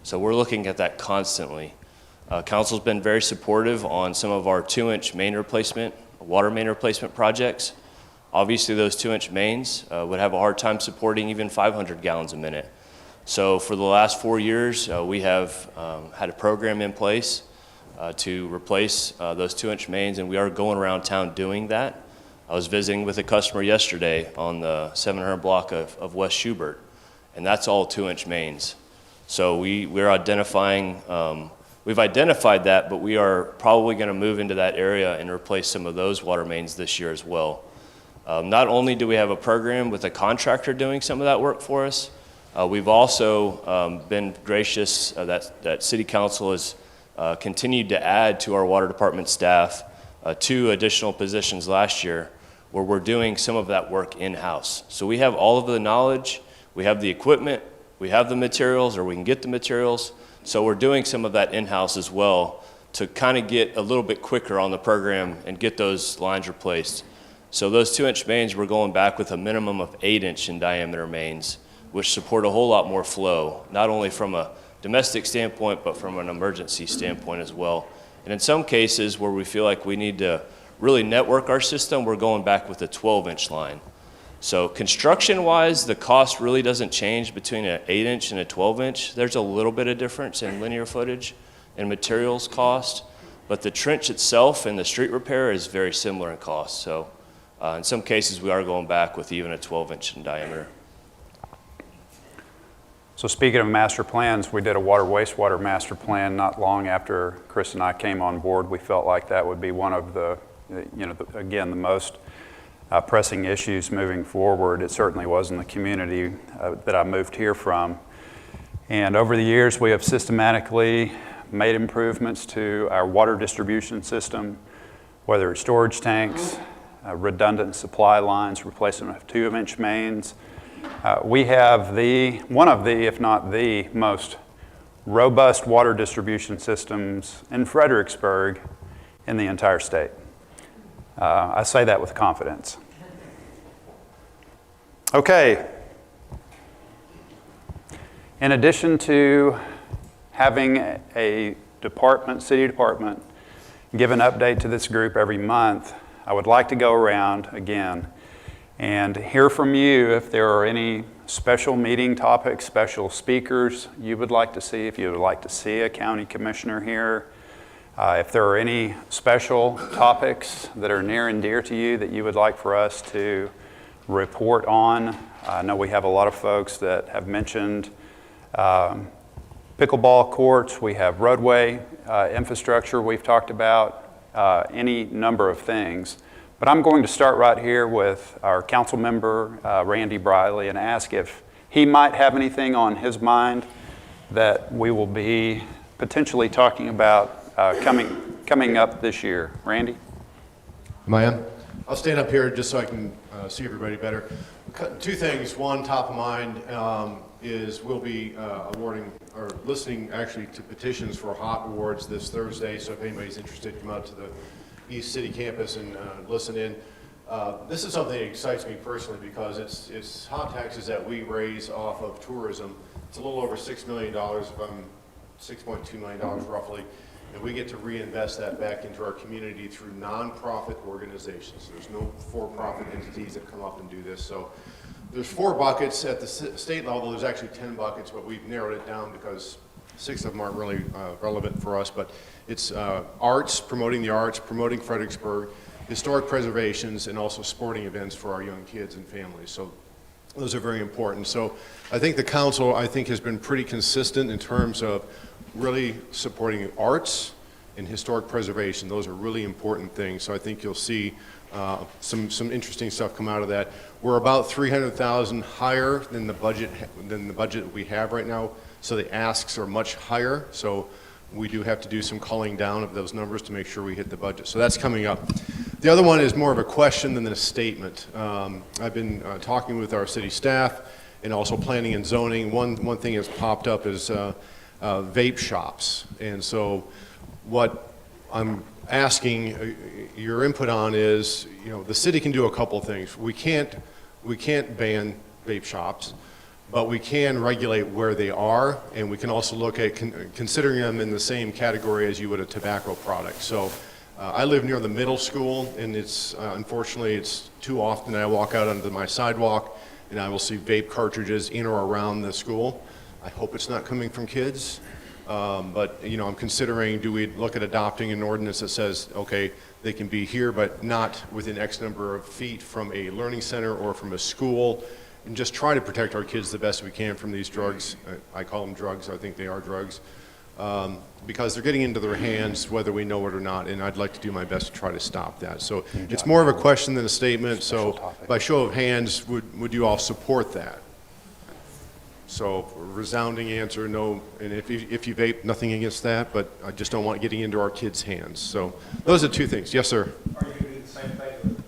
So we're looking at that constantly. Council's been very supportive on some of our 2-inch main replacement, water main replacement projects. Obviously those 2-inch mains would have a hard time supporting even 500 gallons a minute. So for the last 4 years, we have had a program in place to replace those 2-inch mains, and we are going around town doing that. I was visiting with a customer yesterday on the 700 block of West Schubert, and that's all 2-inch mains. So we're identifying, we've identified that, but we are probably going to move into that area and replace some of those water mains this year as well. Not only do we have a program with a contractor doing some of that work for us, we've also been gracious that City Council has continued to add to our water department staff 2 additional positions last year, where we're doing some of that work in-house. So we have all of the knowledge, we have the equipment, we have the materials, or we can get the materials. So we're doing some of that in-house as well to kind of get a little bit quicker on the program and get those lines replaced. So those 2-inch mains, we're going back with a minimum of 8-inch in diameter mains, which support a whole lot more flow, not only from a domestic standpoint, but from an emergency standpoint as well. And in some cases where we feel like we need to really network our system, we're going back with a 12-inch line. So construction-wise, the cost really doesn't change between an 8-inch and a 12-inch. There's a little bit of difference in linear footage and materials cost, but the trench itself and the street repair is very similar in cost. So in some cases, we are going back with even a 12-inch in diameter. So speaking of master plans, we did a water wastewater master plan not long after Chris and I came on board. We felt like that would be one of the, again, the most pressing issues moving forward. It certainly was in the community that I moved here from. And over the years, we have systematically made improvements to our water distribution system, whether it's storage tanks, redundant supply lines, replacement of 2-inch mains. We have one of the, if not the most robust water distribution systems in Fredericksburg in the entire state. I say that with confidence. Okay. In addition to having a city department, give an update to this group every month, I would like to go around again and hear from you if there are any special meeting topics, special speakers you would like to see, if you would like to see a county commissioner here, if there are any special topics that are near and dear to you that you would like for us to report on. I know we have a lot of folks that have mentioned pickleball courts, we have roadway infrastructure we've talked about, any number of things. But I'm going to start right here with our council member, Randy Briley, and ask if he might have anything on his mind that we will be potentially talking about coming up this year. Randy? Am I on? I'll stand up here just so I can see everybody better. 2 things. One, top of mind, is we'll be awarding or listening actually to petitions for hot awards this Thursday. So if anybody's interested, come out to the East City campus and listen in. This is something that excites me personally because it's hot taxes that we raise off of tourism. It's a little over $6 million, $6.2 million roughly, and we get to reinvest that back into our community through nonprofit organizations. So there's no for-profit entities that come up and do this. So there's 4 buckets at the state level. There's actually 10 buckets, but we've narrowed it down because 6 of them aren't really relevant for us. But it's arts, promoting the arts, promoting Fredericksburg, historic preservations, and also sporting events for our young kids and families. So those are very important. So I think the council, has been pretty consistent in terms of really supporting the arts, and historic preservation. Those are really important things. So I think you'll see some interesting stuff come out of that. We're about $300,000 higher than the budget we have right now. So the asks are much higher. So we do have to do some culling down of those numbers to make sure we hit the budget. So that's coming up. The other one is more of a question than a statement. I've been talking with our city staff and also planning and zoning. One thing that's popped up is vape shops. And so what I'm asking your input on is, the city can do a couple of things. We can't ban vape shops, but we can regulate where they are, and we can also look at considering them in the same category as you would a tobacco product. So I live near the middle school, and it's unfortunately it's too often that I walk out onto my sidewalk and I will see vape cartridges in or around the school. I hope it's not coming from kids, but I'm considering, do we look at adopting an ordinance that says, okay, they can be here but not within X number of feet from a learning center or from a school, and just try to protect our kids the best we can from these drugs. I call them drugs, I think they are drugs, because they're getting into their hands whether we know it or not, and I'd like to do my best to try to stop that. So it's more of a question than a statement, so by show of hands, would you all support that? So resounding answer, no, and if you vape, nothing against that, but I just don't want it getting into our kids' hands. So those are two things. Yes, sir? Are you going to do the same thing with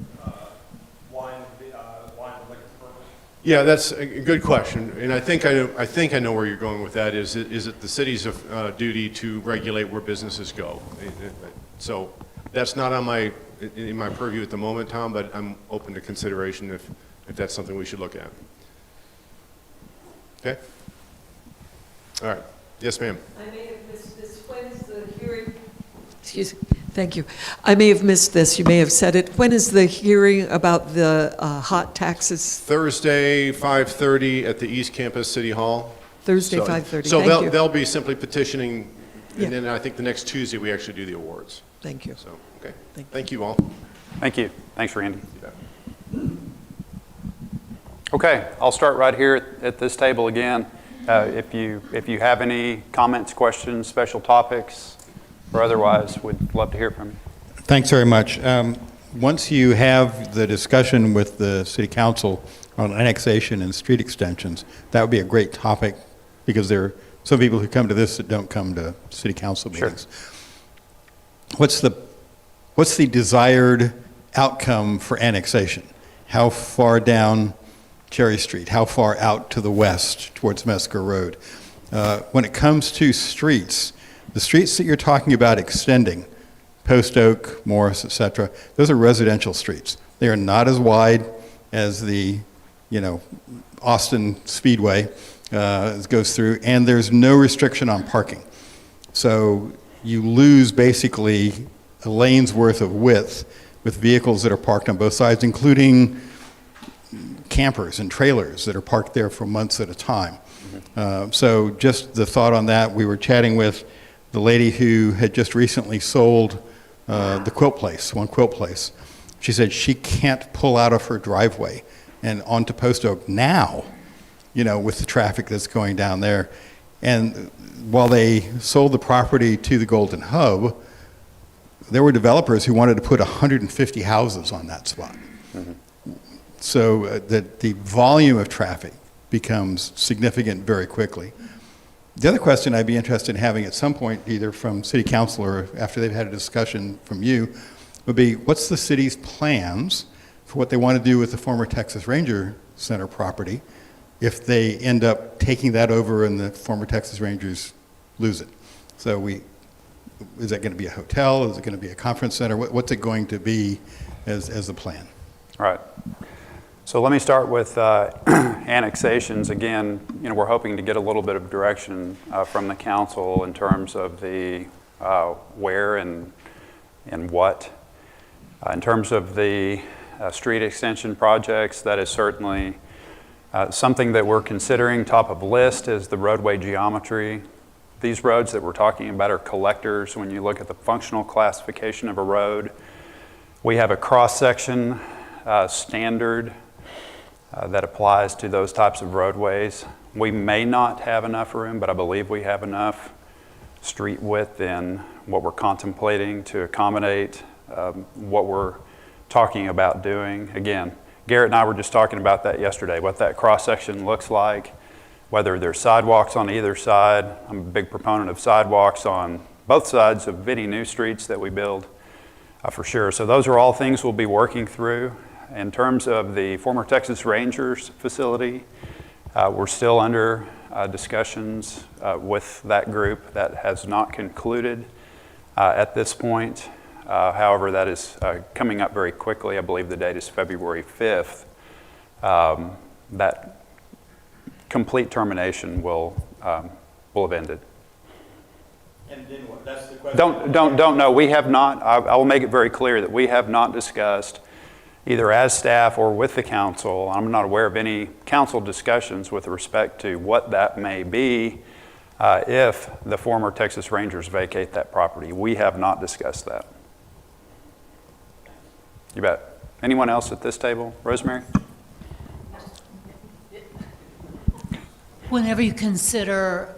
wine and liquor permits? Yeah, that's a good question, and I think I know where you're going with that. Is it the city's duty to regulate where businesses go? So that's not on in my purview at the moment, Tom, but I'm open to consideration if that's something we should look at. Okay. All right. Yes, ma'am. I may have missed this. When is the hearing? Excuse me. Thank you. I may have missed this. You may have said it. When is the hearing about the hot taxes? Thursday, 5:30 at the East Campus City Hall. Thursday, 5:30. So Thank you. they'll be simply petitioning, and Yeah. then I think the next Tuesday we actually do the awards. Thank you. So, okay. Thank you all. Thank you. Thanks, Randy. Okay, I'll start right here at this table again. If you have any comments, questions, special topics, or otherwise, we'd love to hear from you. Thanks very much. Once you have the discussion with the City Council on annexation and street extensions, that would be a great topic because there are some people who come to this that don't come to City Council meetings. Sure. What's the desired outcome for annexation? How far down Cherry Street? How far out to the west towards Mesker Road? When it comes to streets, the streets that you're talking about extending, Post Oak, Morris, etc., those are residential streets. They are not as wide as the, Austin Speedway goes through, and there's no restriction on parking. So you lose basically a lane's worth of width with vehicles that are parked on both sides, including campers and trailers that are parked there for months at a time. So just the thought on that, we were chatting with the lady who had just recently sold the quilt place, one quilt place. She said she can't pull out of her driveway and onto Post Oak now, with the traffic that's going down there. And while they sold the property to the Golden Hub, there were developers who wanted to put 150 houses on that spot. So that the volume of traffic becomes significant very quickly. The other question I'd be interested in having at some point, either from City Council or after they've had a discussion from you, would be what's the city's plans for what they want to do with the former Texas Ranger Center property if they end up taking that over and the former Texas Rangers lose it? So is that going to be a hotel? Is it going to be a conference center? What's it going to be as the plan? All right. So let me start with annexations. Again, we're hoping to get a little bit of direction from the council in terms of the where and what. In terms of the street extension projects, that is certainly something that we're considering. Top of list is the roadway geometry. These roads that we're talking about are collectors. When you look at the functional classification of a road, we have a cross-section standard that applies to those types of roadways. We may not have enough room, but I believe we have enough street width in what we're contemplating to accommodate what we're talking about doing. Again, Garrett and I were just talking about that yesterday, what that cross-section looks like, whether there's sidewalks on either side. I'm a big proponent of sidewalks on both sides of any new streets that we build, for sure. So those are all things we'll be working through. In terms of the former Texas Rangers facility, we're still under discussions with that group. That has not concluded at this point. However, that is coming up very quickly. I believe the date is February 5th. That complete termination will have ended. And then what? That's the question. Don't know. We have not. I will make it very clear that we have not discussed, either as staff or with the council. I'm not aware of any council discussions with respect to what that may be if the former Texas Rangers vacate that property. We have not discussed that. You bet. Anyone else at this table? Rosemary? Whenever you consider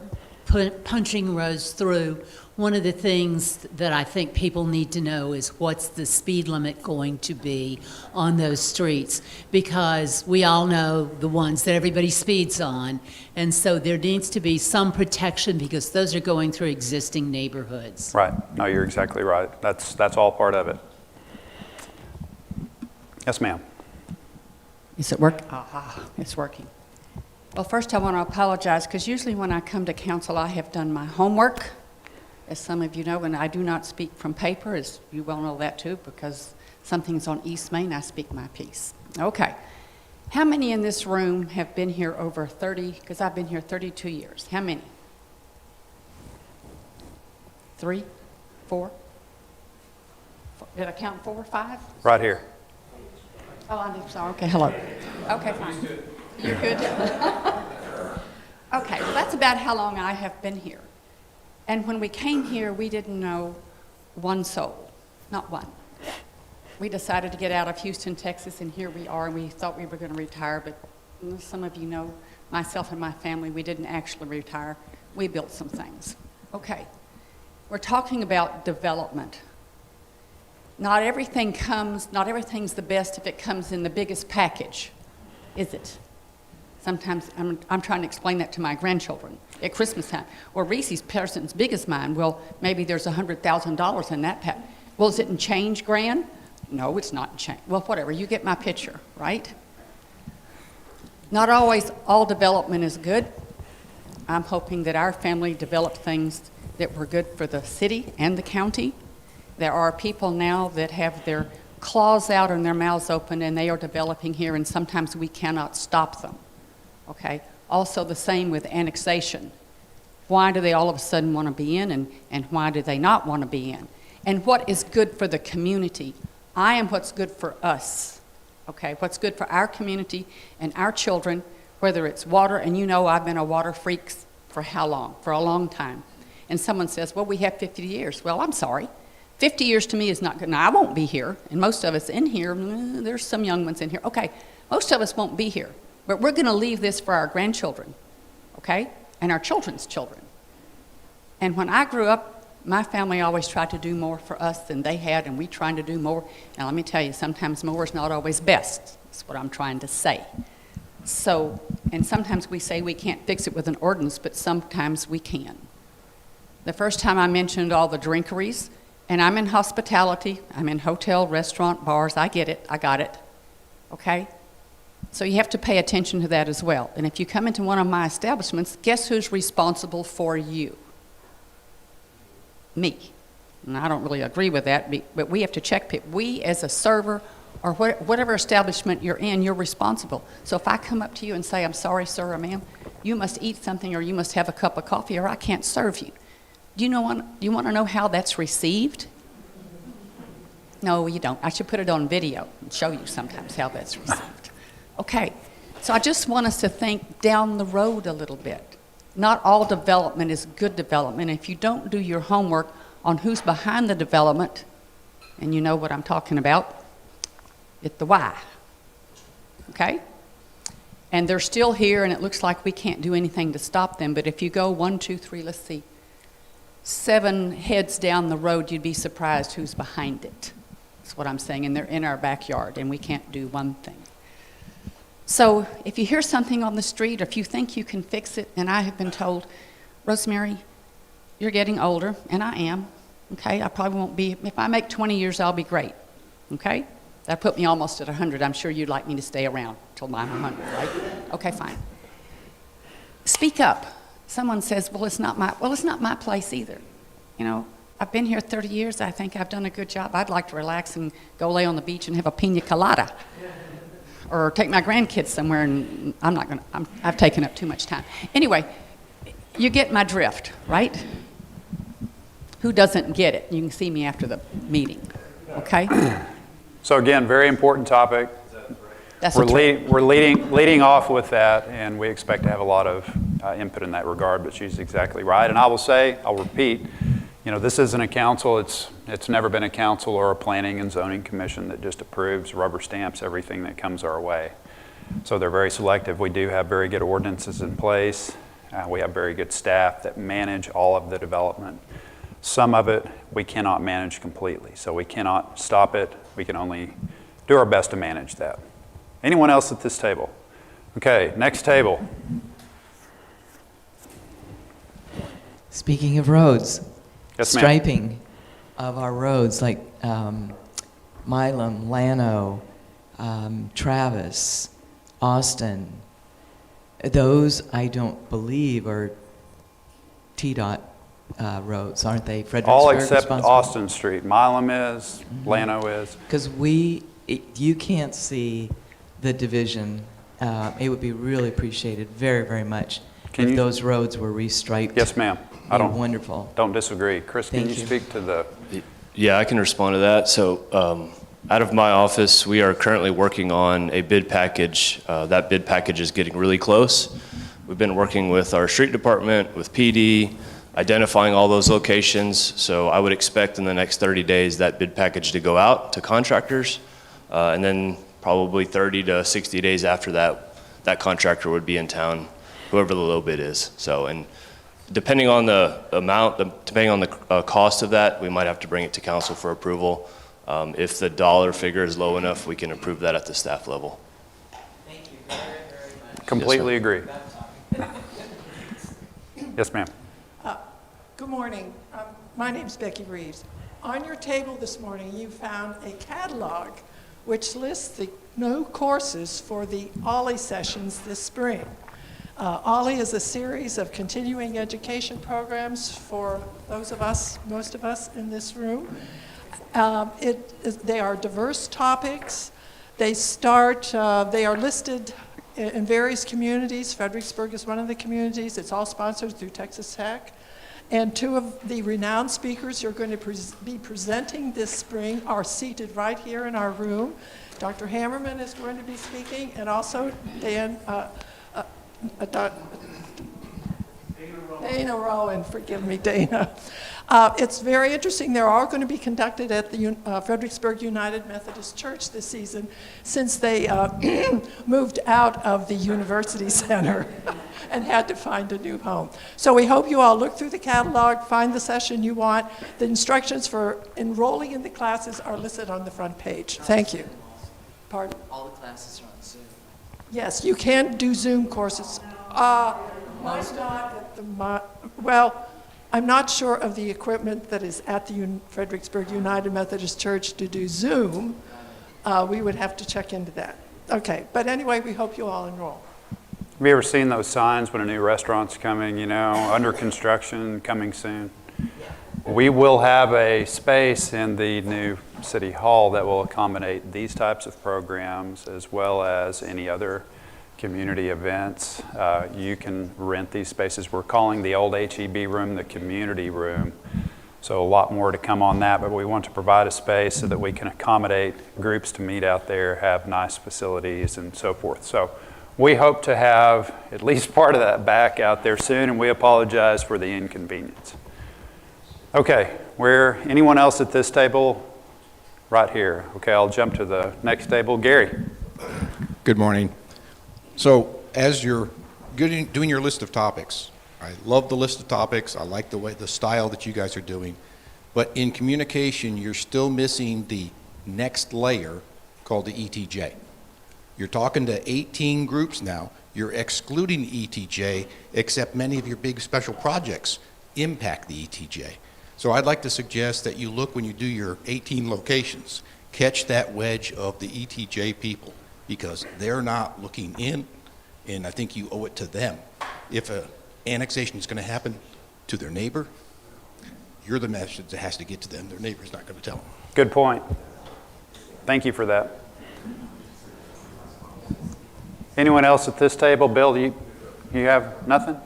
punching roads through, one of the things that I think people need to know is what's the speed limit going to be on those streets, because we all know the ones that everybody speeds on, and so there needs to be some protection because those are going through existing neighborhoods. Right. No, you're exactly right. That's all part of it. Yes, ma'am. Is it work? It's working. Well, first I want to apologize because usually when I come to council, I have done my homework. As some of you know, and I do not speak from paper, as you well know that too, because something's on East Main, I speak my piece. Okay. How many in this room have been here over 30, because I've been here 32 years. How many? 3, 4? Did I count 4 or 5? Right here. Oh, I'm sorry. Okay, hello. Okay, fine. You're good? Okay, well, that's about how long I have been here. And when we came here, we didn't know one soul, not one. We decided to get out of Houston, Texas, and here we are, and we thought we were going to retire, but some of you know, myself and my family, we didn't actually retire. We built some things. Okay, we're talking about development. Not everything's the best if it comes in the biggest package, is it? Sometimes I'm trying to explain that to my grandchildren at Christmas time. Well, Reese's person's biggest mine. Well, maybe there's $100,000 in that pack. Well, is it in change, Gran? No, it's not in change. Well, whatever. You get my picture, right? Not always all development is good. I'm hoping that our family developed things that were good for the city and the county. There are people now that have their claws out and their mouths open, and they are developing here, and sometimes we cannot stop them. Okay. Also the same with annexation. Why do they all of a sudden want to be in, and why do they not want to be in? And what is good for the community? I am what's good for us. Okay. What's good for our community and our children, whether it's water, and you know I've been a water freak for how long? For a long time. And someone says, well, we have 50 years. Well, I'm sorry. 50 years to me is not good. Now, I won't be here, and most of us in here, there's some young ones in here. Okay, most of us won't be here. But we're going to leave this for our grandchildren, okay, and our children's children. And when I grew up, my family always tried to do more for us than they had, and we tried to do more. Now, let me tell you, sometimes more is not always best. That's what I'm trying to say. So, and sometimes we say we can't fix it with an ordinance, but sometimes we can. The first time I mentioned all the drinkeries, and I'm in hospitality, I'm in hotel, restaurant, bars, I get it, I got it, okay? So you have to pay attention to that as well. And if you come into one of my establishments, guess who's responsible for you? Me. And I don't really agree with that, but we have to check people. We, as a server, or whatever establishment you're in, you're responsible. So if I come up to you and say, I'm sorry, sir or ma'am, you must eat something or you must have a cup of coffee or I can't serve you. Do you want to know how that's received? No, you don't. I should put it on video and show you sometimes how that's received. Okay, so I just want us to think down the road a little bit. Not all development is good development. If you don't do your homework on who's behind the development, and you know what I'm talking about, it's the why. Okay? And they're still here, and it looks like we can't do anything to stop them. But if you go 1, 2, 3, let's see. 7 heads down the road, you'd be surprised who's behind it. That's what I'm saying, and they're in our backyard, and we can't do one thing. So if you hear something on the street, or if you think you can fix it, and I have been told, Rosemary, you're getting older, and I am, okay? I probably won't be, if I make 20 years, I'll be great, okay? That put me almost at 100. I'm sure you'd like me to stay around till I'm 100, right? Okay, fine. Speak up. Someone says, well, it's not my place either. You know, I've been here 30 years. I think I've done a good job. I'd like to relax and go lay on the beach and have a pina colada. Or take my grandkids somewhere, and I've taken up too much time. Anyway, you get my drift, right? Who doesn't get it? You can see me after the meeting, okay? So again, very important topic. That's we're leading off with that, and we expect to have a lot of input in that regard, but she's exactly right. And I will say, I'll repeat, you know, this isn't a council. It's never been a council or a planning and zoning commission that just approves, rubber stamps everything that comes our way. So they're very selective. We do have very good ordinances in place. We have very good staff that manage all of the development. Some of it we cannot manage completely, so we cannot stop it. We can only do our best to manage that. Anyone else at this table? Okay, next table. Speaking of roads, yes, ma'am. striping of our roads like Milam, Llano, Travis, Austin, those I don't believe are TDOT roads, aren't they? Fredericksburg All except responsible? Austin Street. Milam is, Llano is. Because you can't see the division. It would be really appreciated very, very much if those roads were restriped. Yes, ma'am. Wonderful. Don't disagree. Chris, can you speak to the... Yeah, I can respond to that. So out of my office, we are currently working on a bid package. That bid package is getting really close. We've been working with our street department, with PD, identifying all those locations. So I would expect in the next 30 days that bid package to go out to contractors. And then probably 30 to 60 days after that, that contractor would be in town, whoever the low bid is. So, and depending on the amount, depending on the cost of that, we might have to bring it to council for approval. If the dollar figure is low enough, we can approve that at the staff level. Thank you very, very much. Completely agree. Yes, ma'am. Good morning. My name's Becky Reeves. On your table this morning, you found a catalog which lists the new courses for the OLLI sessions this spring. OLLI is a series of continuing education programs for those of us, most of us in this room. They are diverse topics. They are listed in various communities. Fredericksburg is one of the communities. It's all sponsored through Texas Tech. And 2 of the renowned speakers who are going to be presenting this spring are seated right here in our room. Dr. Hammerman is going to be speaking, and also Dana Rowan, forgive me, Dana. It's very interesting. They're all going to be conducted at the Fredericksburg United Methodist Church this season, since they moved out of the University Center and had to find a new home. So we hope you all look through the catalog, find the session you want. The instructions for enrolling in the classes are listed on the front page. Thank you. Pardon? All the classes are on Zoom. Yes, you can do Zoom courses. Mine's not at the, well, I'm not sure of the equipment that is at the Fredericksburg United Methodist Church to do Zoom. We would have to check into that. Okay, but anyway, we hope you all enroll. Have you ever seen those signs when a new restaurant's coming, you know, under construction, coming soon? We will have a space in the new City Hall that will accommodate these types of programs as well as any other community events. You can rent these spaces. We're calling the old HEB room the community room. So a lot more to come on that, but we want to provide a space so that we can accommodate groups to meet out there, have nice facilities and so forth. So we hope to have at least part of that back out there soon, and we apologize for the inconvenience. Okay, anyone else at this table? Right here. Okay, I'll jump to the next table. Gary. Good morning. So as you're doing your list of topics, I love the list of topics. I like the style that you guys are doing. But in communication, you're still missing the next layer called the ETJ. You're talking to 18 groups now. You're excluding ETJ, except many of your big special projects impact the ETJ. So I'd like to suggest that you look, when you do your 18 locations, catch that wedge of the ETJ people, because they're not looking in, and I think you owe it to them. If an annexation is going to happen to their neighbor, you're the message that has to get to them. Their neighbor's not going to tell them. Good point. Thank you for that. Anyone else at this table? Bill, you have nothing?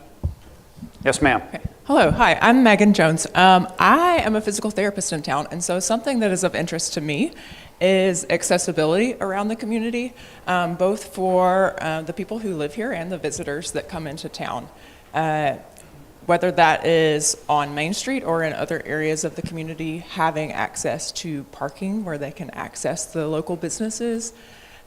Yes, ma'am. Hello, hi, I'm Megan Jones. I am a physical therapist in town, and so something that is of interest to me is accessibility around the community, both for the people who live here and the visitors that come into town. Whether that is on Main Street or in other areas of the community, having access to parking where they can access the local businesses,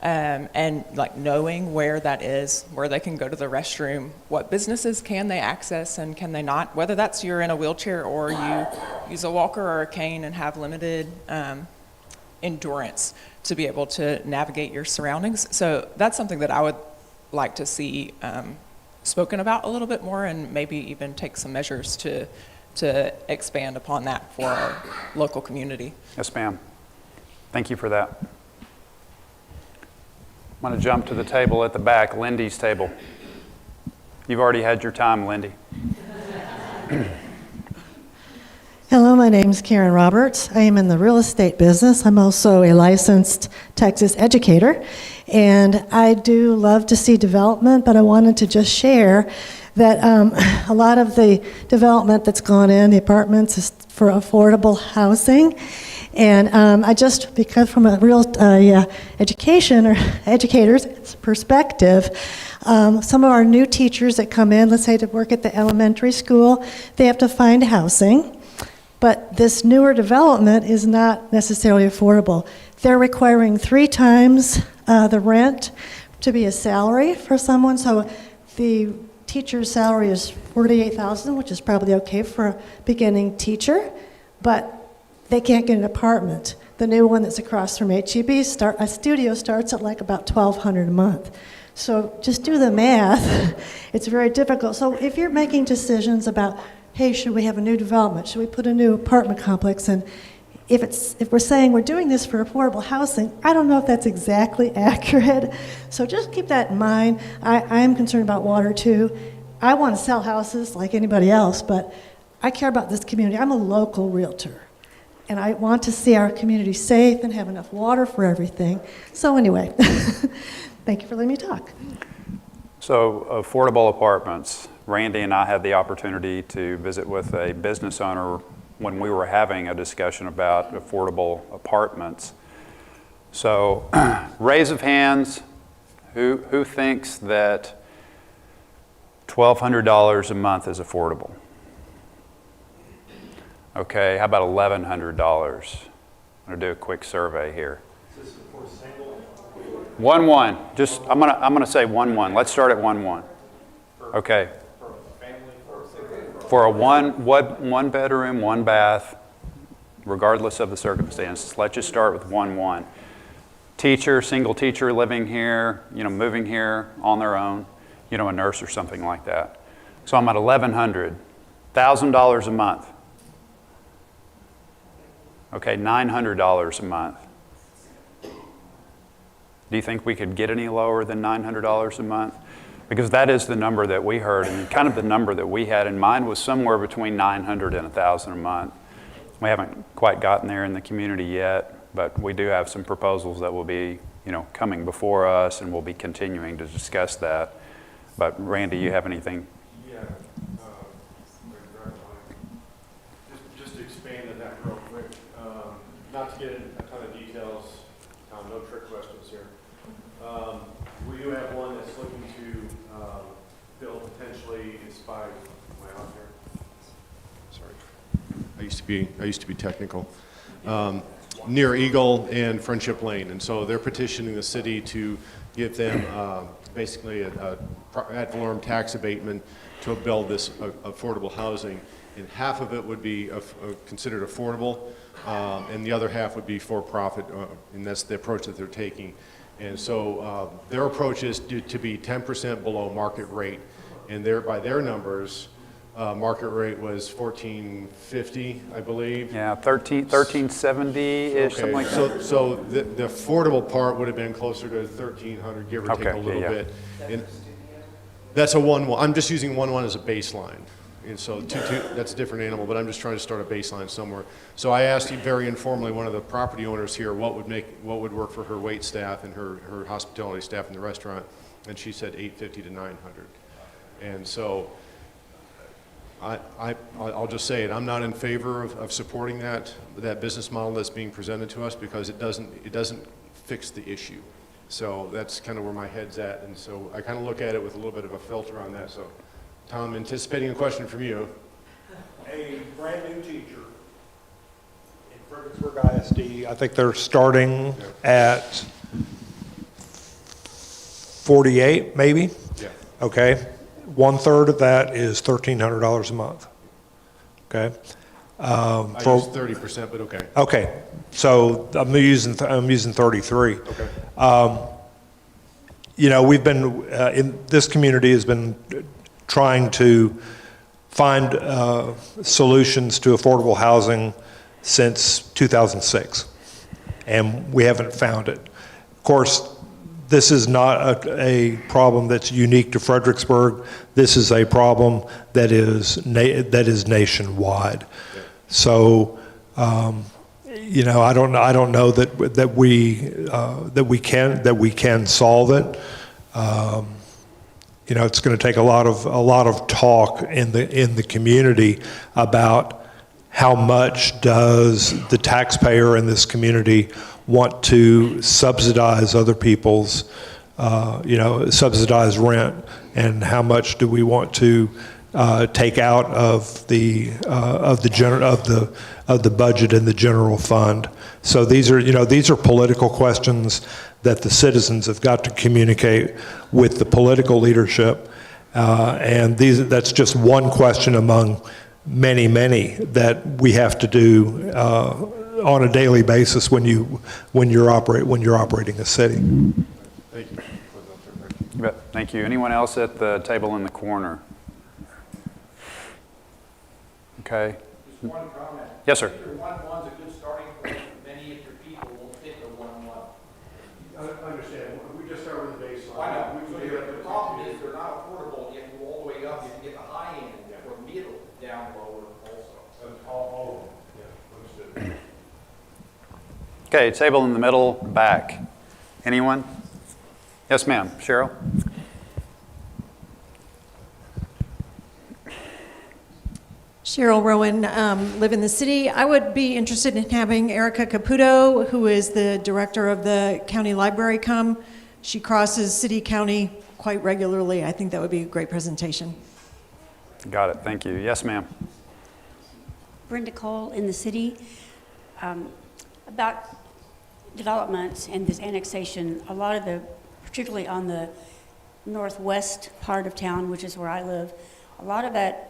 and like knowing where that is, where they can go to the restroom, what businesses can they access and can they not, whether that's you're in a wheelchair or you use a walker or a cane and have limited endurance to be able to navigate your surroundings. So that's something that I would like to see spoken about a little bit more, and maybe even take some measures to expand upon that for our local community. Yes, ma'am. Thank you for that. I'm going to jump to the table at the back, Lindy's table. You've already had your time, Lindy. Hello, my name is Karen Roberts. I am in the real estate business. I'm also a licensed Texas educator, and I do love to see development, but I wanted to just share that a lot of the development that's gone in, the apartments, is for affordable housing. And I just, because from a real education or educator's perspective, some of our new teachers that come in, let's say to work at the elementary school, they have to find housing. But this newer development is not necessarily affordable. They're requiring 3 times the rent to be a salary for someone. So the teacher's salary is $48,000, which is probably okay for a beginning teacher, but they can't get an apartment. The new one that's across from HEB, a studio starts at like about $1,200 a month. So just do the math. It's very difficult. So if you're making decisions about, hey, should we have a new development? Should we put a new apartment complex in? If we're saying we're doing this for affordable housing, I don't know if that's exactly accurate. So just keep that in mind. I am concerned about water too. I want to sell houses like anybody else, but I care about this community. I'm a local realtor, and I want to see our community safe and have enough water for everything. So anyway, thank you for letting me talk. So affordable apartments. Randy and I had the opportunity to visit with a business owner when we were having a discussion about affordable apartments. So raise of hands, who thinks that $1,200 a month is affordable? Okay, how about $1,100? I'm going to do a quick survey here. 1-1. Just I'm gonna say 1-1. Let's start at 1-1. Okay. For a one bedroom, 1 bath, regardless of the circumstances, let's just start with 1-1. Teacher, single teacher living here, moving here on their own, a nurse or something like that. So I'm at $1,100, $1,000 a month. Okay, $900 a month. Do you think we could get any lower than $900 a month? Because that is the number that we heard, and kind of the number that we had in mind was somewhere between $900 and $1,000 a month. We haven't quite gotten there in the community yet, but we do have some proposals that will be, coming before us, and we'll be continuing to discuss that. But Randy, you have anything? Yeah. Just to expand on that real quick, not to get into a ton of details, no trick questions here. We do have one that's looking to build potentially, it's by, am I out here? Sorry. I used to be technical. Near Eagle and Friendship Lane, and so they're petitioning the city to give them basically a ad valorem tax abatement to build this affordable housing, and half of it would be considered affordable, and the other half would be for profit, and that's the approach that they're taking. And so their approach is to be 10% below market rate, and by their numbers, market rate was $1,450, I believe. Yeah, 1370-ish, something like that. So the affordable part would have been closer to 1,300, give or take a little bit. And that's a 1-1. I'm just using 1-1 as a baseline. And so that's a different animal, but I'm just trying to start a baseline somewhere. So I asked very informally one of the property owners here what would work for her wait staff and her hospitality staff in the restaurant, and she said $850 to $900. And so I'll just say it. I'm not in favor of supporting that business model that's being presented to us, because it doesn't fix the issue. So that's kind of where my head's at, and so I kind of look at it with a little bit of a filter on that. So, Tom, anticipating a question from you. A brand new teacher in Fredericksburg ISD, I think they're starting at 48, maybe. Yeah. Okay. 1/3 of that is $1,300 a month. Okay. I use 30%, but okay. Okay. So I'm using 33. Okay. You know, we've been in this community has been trying to find solutions to affordable housing since 2006, and we haven't found it. Of course, this is not a problem that's unique to Fredericksburg. This is a problem that is nationwide. So, you know, I don't know that we can solve it. You know, it's going to take a lot of talk in the community about how much does the taxpayer in this community want to subsidize other people's, you know, subsidize rent, and how much do we want to take out of the budget in the general fund. So these are political questions that the citizens have got to communicate with the political leadership, and that's just one question among many that we have to do on a daily basis when you're operating a city. Thank you. You bet. Thank you. Anyone else at the table in the corner? Okay. Just one comment. Yes, sir. Your 1-1's a good starting point. Many of your people won't fit the 1-1. I understand. We just start with the baseline. I know. So the problem is they're not affordable. You have to go all the way up. You have to get the high end or middle down lower also. All of them. Yeah, understood. Okay, table in the middle, back. Anyone? Yes, ma'am. Cheryl? Cheryl Rowan, live in the city. I would be interested in having Erica Caputo, who is the director of the county library, come. She crosses city-county quite regularly. I think that would be a great presentation. Got it. Thank you. Yes, ma'am. Brenda Cole in the city. About development and this annexation, a lot of particularly on the northwest part of town, which is where I live, a lot of that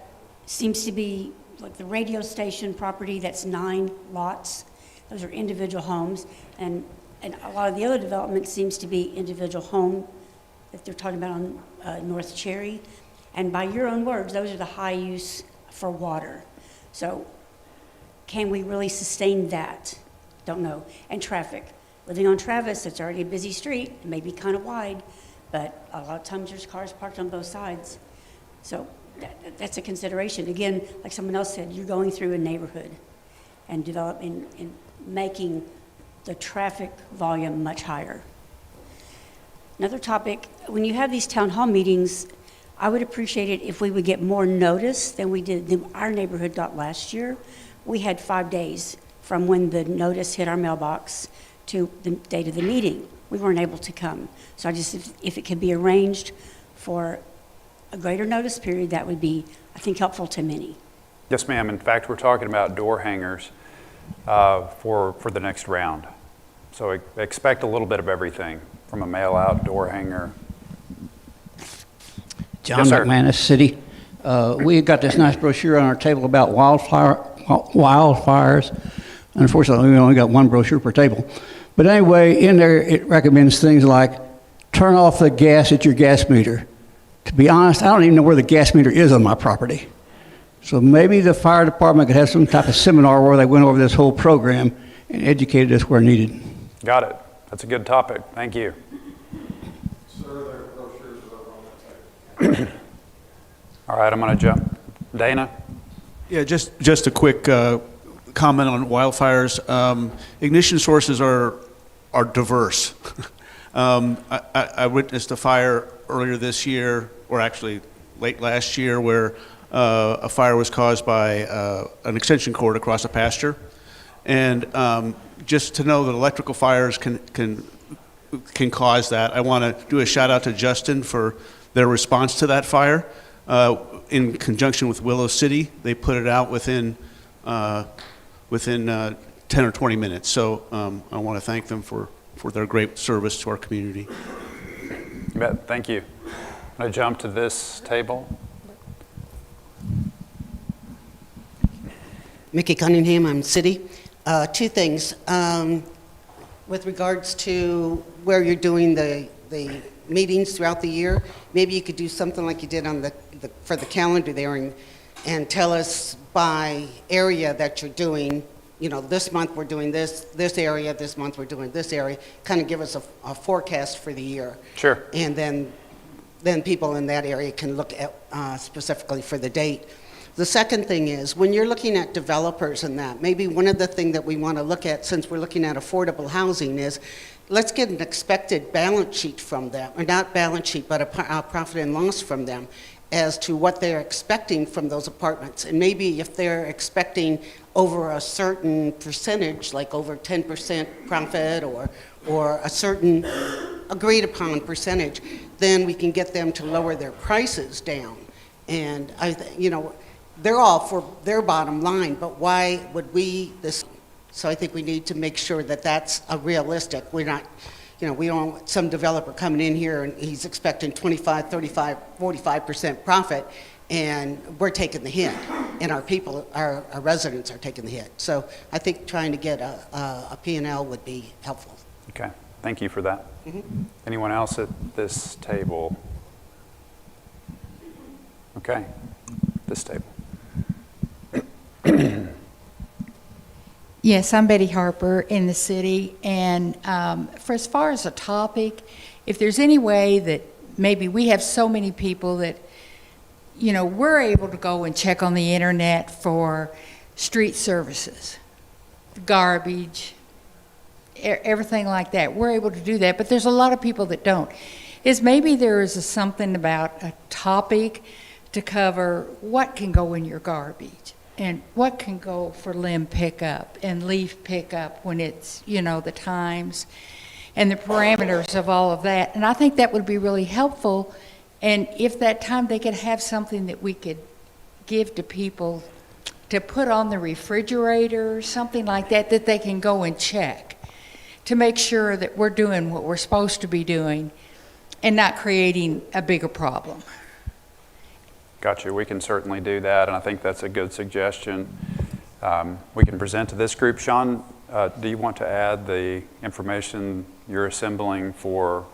seems to be like the radio station property. That's 9 lots. Those are individual homes, and a lot of the other development seems to be individual home that they're talking about on North Cherry. And by your own words, those are the high use for water. So can we really sustain that? Don't know. And traffic. Living on Travis, it's already a busy street. It may be kind of wide, but a lot of times there's cars parked on both sides. So that's a consideration. Again, like someone else said, you're going through a neighborhood and developing and making the traffic volume much higher. Another topic, when you have these town hall meetings, I would appreciate it if we would get more notice than we did in our neighborhood got last year. We had 5 days from when the notice hit our mailbox to the date of the meeting. We weren't able to come. So I just, if it could be arranged for a greater notice period, that would be, I think, helpful to many. Yes, ma'am. In fact, we're talking about door hangers for the next round. So expect a little bit of everything from a mail-out door hanger. John McManus, City. We got this nice brochure on our table about wildfires. Unfortunately, we only got one brochure per table. But anyway, in there it recommends things like turn off the gas at your gas meter. To be honest, I don't even know where the gas meter is on my property. So maybe the fire department could have some type of seminar where they went over this whole program and educated us where needed. Got it. That's a good topic. Thank you. Sir, their brochures are over on that table. All right, I'm going to jump. Dana? Yeah, just a quick comment on wildfires. Ignition sources are diverse. I witnessed a fire earlier this year, or actually late last year, where a fire was caused by an extension cord across a pasture. And just to know that electrical fires can cause that, I want to do a shout out to Justin for their response to that fire. In conjunction with Willow City, they put it out within 10 or 20 minutes. So I want to thank them for their great service to our community. You bet. Thank you. I'm going to jump to this table. Mickey Cunningham, I'm City. Two things. With regards to where you're doing the meetings throughout the year, maybe you could do something like you did on for the calendar there and tell us by area that you're doing, you know, this month we're doing this area, this month we're doing this area, kind of give us a forecast for the year. Sure. And then people in that area can look at specifically for the date. The second thing is, when you're looking at developers and that, maybe one of the things that we want to look at, since we're looking at affordable housing, is let's get an expected balance sheet from them, or not balance sheet, but a profit and loss from them as to what they're expecting from those apartments. And maybe if they're expecting over a certain percentage, like over 10% profit or a certain agreed upon percentage, then we can get them to lower their prices down. And they're all for their bottom line, but why would we this? So I think we need to make sure that that's a realistic. We're not, we don't want some developer coming in here and he's expecting 25, 35, 45% profit, and we're taking the hit, and our people, our residents are taking the hit. So I think trying to get a P&L would be helpful. Okay. Thank you for that. Mm-hmm. Anyone else at this table? Okay. This table. Yes, I'm Betty Harper in the city, and for as far as a topic, if there's any way that maybe we have so many people that, we're able to go and check on the internet for street services, garbage, everything like that. We're able to do that, but there's a lot of people that don't. Is maybe there is something about a topic to cover what can go in your garbage and what can go for limb pickup and leaf pickup when it's, the times and the parameters of all of that. And I think that would be really helpful. And if that time they could have something that we could give to people to put on the refrigerator or something like that, that they can go and check to make sure that we're doing what we're supposed to be doing and not creating a bigger problem. Gotcha. We can certainly do that, and I think that's a good suggestion. We can present to this group. Sean, do you want to add the information you're assembling for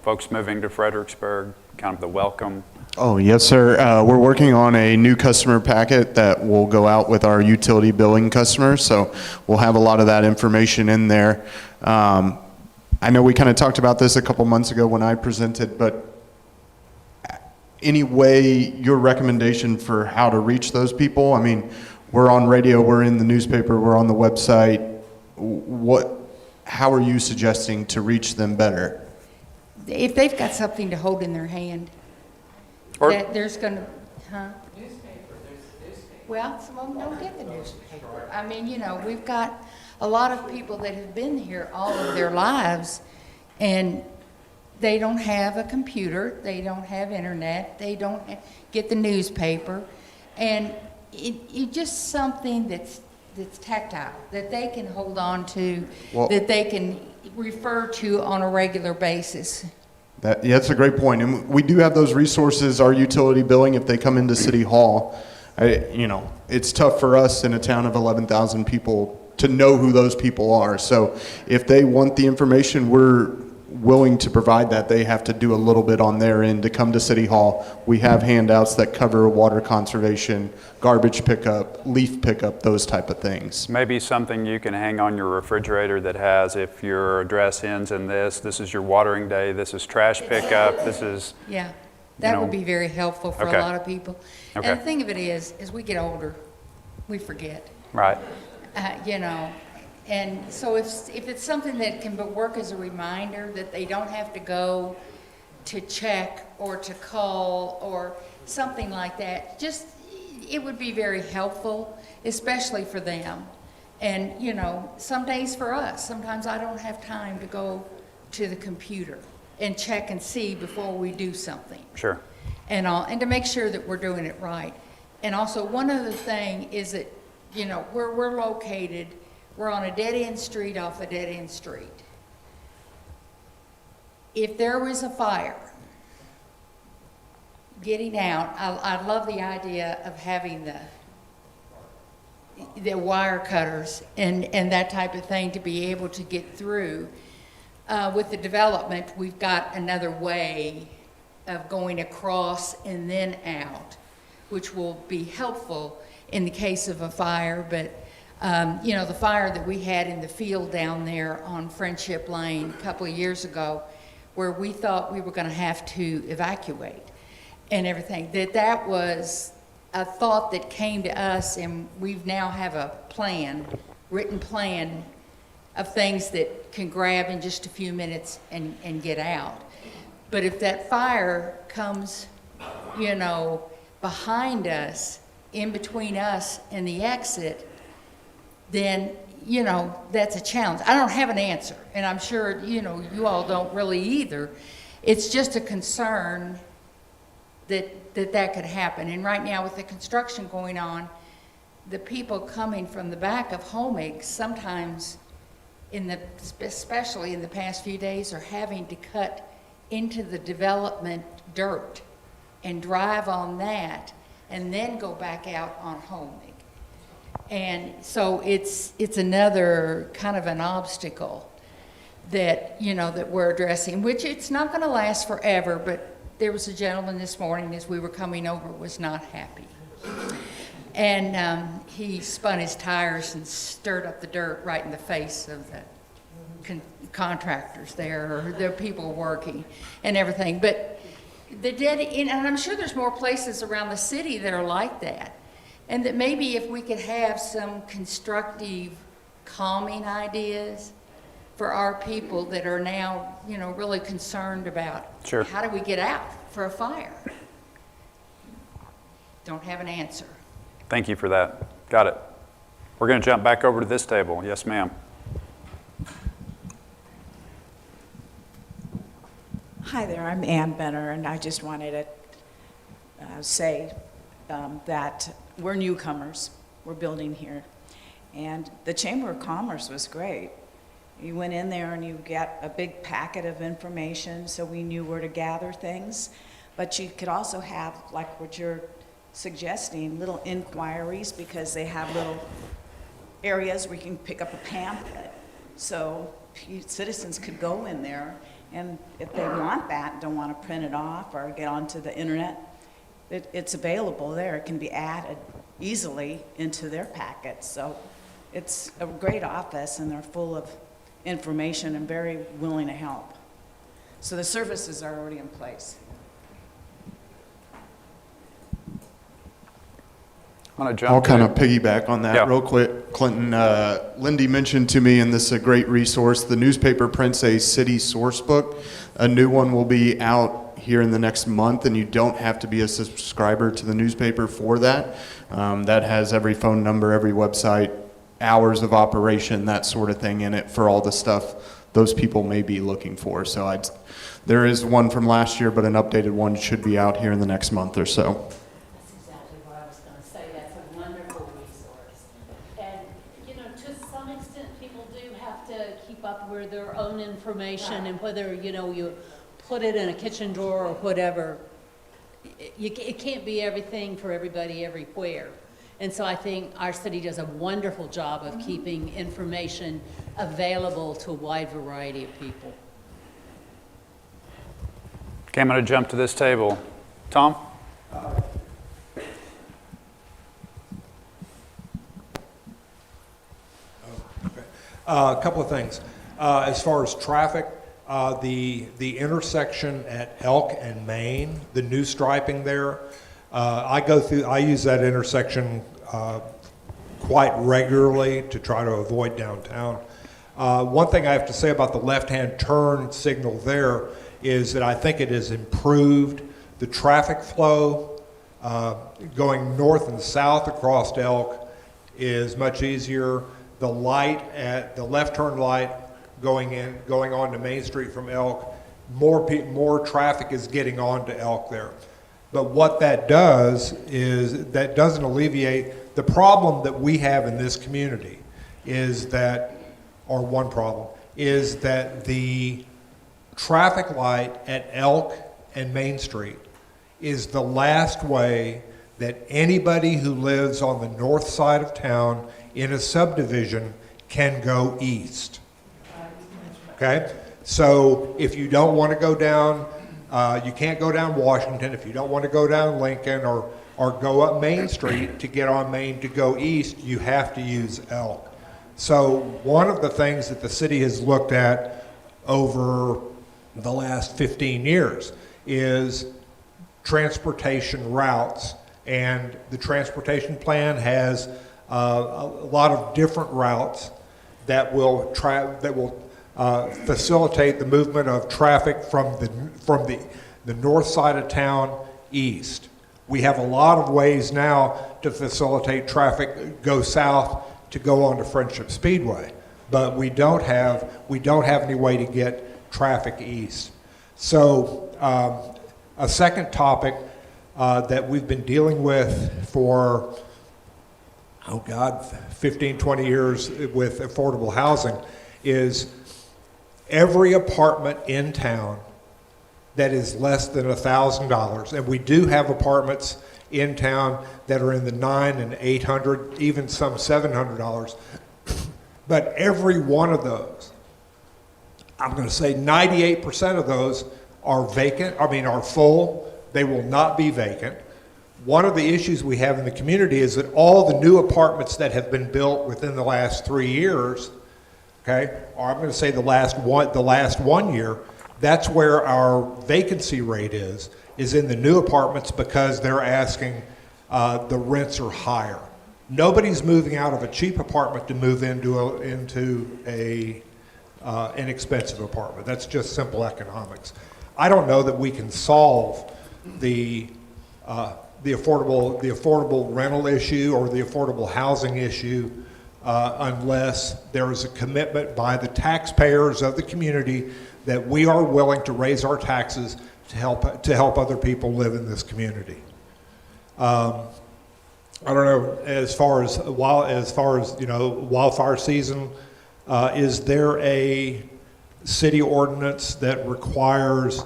folks moving to Fredericksburg, kind of the welcome? Oh, yes, sir. We're working on a new customer packet that will go out with our utility billing customers, so we'll have a lot of that information in there. I know we kind of talked about this a couple months ago when I presented, but any your recommendation for how to reach those people? I mean, we're on radio, we're in the newspaper, we're on the website. How are you suggesting to reach them better? If they've got something to hold in their hand, that there's going to, Newspaper. Well, some of them don't get the newspaper. I mean, we've got a lot of people that have been here all of their lives, and they don't have a computer, they don't have internet, they don't get the newspaper, and it's just something that's tactile, that they can hold on to, that they can refer to on a regular basis. That's a great point. And we do have those resources, our utility billing, if they come into City Hall. It's tough for us in a town of 11,000 people to know who those people are. So if they want the information, we're willing to provide that. They have to do a little bit on their end to come to City Hall. We have handouts that cover water conservation, garbage pickup, leaf pickup, those type of things. Maybe something you can hang on your refrigerator that has, if your address ends in this is your watering day, this is trash pickup, this is... Yeah, that would be very helpful for Okay. a lot of people. Okay. And the thing of it is, as we get older, we forget. Right. And so if it's something that can work as a reminder that they don't have to go to check or to call or something like that, it would be very helpful, especially for them. And, some days for us, sometimes I don't have time to go to the computer and check and see before we do something. Sure. And to make sure that we're doing it right. And also, one other thing is that, where we're located, we're on a dead-end street off a dead-end street. If there was a fire, getting out, I love the idea of having the wire cutters and that type of thing to be able to get through. With the development, we've got another way of going across and then out, which will be helpful in the case of a fire. But the fire that we had in the field down there on Friendship Lane a couple of years ago, where we thought we were going to have to evacuate and everything, that was a thought that came to us, and we now have a written plan of things that can grab in just a few minutes and get out. But if that fire comes, behind us, in between us and the exit, then, that's a challenge. I don't have an answer, and I'm sure, you all don't really either. It's just a concern that could happen. And right now, with the construction going on, the people coming from the back of Homig sometimes, especially in the past few days, are having to cut into the development dirt and drive on that and then go back out on Homig. And so it's another kind of an obstacle that, that we're addressing, which it's not going to last forever, but there was a gentleman this morning as we were coming over was not happy. And he spun his tires and stirred up the dirt right in the face of the contractors there, or the people working and everything. But and I'm sure there's more places around the city that are like that. And that maybe if we could have some constructive, calming ideas for our people that are now, really concerned about how do we get out for a fire? Don't have an answer. Thank you for that. Got it. We're going to jump back over to this table. Yes, ma'am. Hi there, I'm Ann Benner, and I just wanted to say that we're newcomers. We're building here. And the Chamber of Commerce was great. You went in there and you get a big packet of information, so we knew where to gather things. But you could also have, like what you're suggesting, little inquiries, because they have little areas where you can pick up a pamphlet. So citizens could go in there, and if they want that, don't want to print it off or get onto the internet, it's available there. It can be added easily into their packets. So it's a great office, and they're full of information and very willing to help. So the services are already in place. I'll kind of piggyback on that real quick, Clinton. Lindy mentioned to me, and this is a great resource, the newspaper prints a city source book. A new one will be out here in the next month, and you don't have to be a subscriber to the newspaper for that. That has every phone number, every website, hours of operation, that sort of thing in it for all the stuff those people may be looking for. So there is one from last year, but an updated one should be out here in the next month or so. Up with their own information, and whether you put it in a kitchen drawer or whatever. It can't be everything for everybody everywhere. And so I think our city does a wonderful job of keeping information available to a wide variety of people. Okay, I'm going to jump to this table. Tom? A couple of things. As far as traffic, the intersection at Elk and Main, the new striping there, I use that intersection quite regularly to try to avoid downtown. One thing I have to say about the left-hand turn signal there is that I think it has improved the traffic flow going north and south across Elk is much easier. The light at the left turn light going on to Main Street from Elk, more traffic is getting on to Elk there. But what that does is that doesn't alleviate the problem that we have in this community is that, or one problem, is that the traffic light at Elk and Main Street is the last way that anybody who lives on the north side of town in a subdivision can go east. Okay? So if you don't want to go down, you can't go down Washington. If you don't want to go down Lincoln or go up Main Street to get on Main to go east, you have to use Elk. So one of the things that the city has looked at over the last 15 years is transportation routes, and the transportation plan has a lot of different routes that will facilitate the movement of traffic from the north side of town east. We have a lot of ways now to facilitate traffic go south to go on to Friendship Speedway, but we don't have any way to get traffic east. So a second topic that we've been dealing with for 15, 20 years with affordable housing is every apartment in town that is less than $1,000, and we do have apartments in town that are in the $900 and $800, even some $700, but every one of those, I'm going to say 98% of those are vacant, are full. They will not be vacant. One of the issues we have in the community is that all the new apartments that have been built within the last 3 years, okay, or I'm going to say the last 1 year, that's where our vacancy rate is in the new apartments because they're asking, the rents are higher. Nobody's moving out of a cheap apartment to move into an inexpensive apartment. That's just simple economics. I don't know that we can solve the affordable rental issue or the affordable housing issue unless there is a commitment by the taxpayers of the community that we are willing to raise our taxes to help other people live in this community. I don't know, as far as wildfire season, is there a city ordinance that requires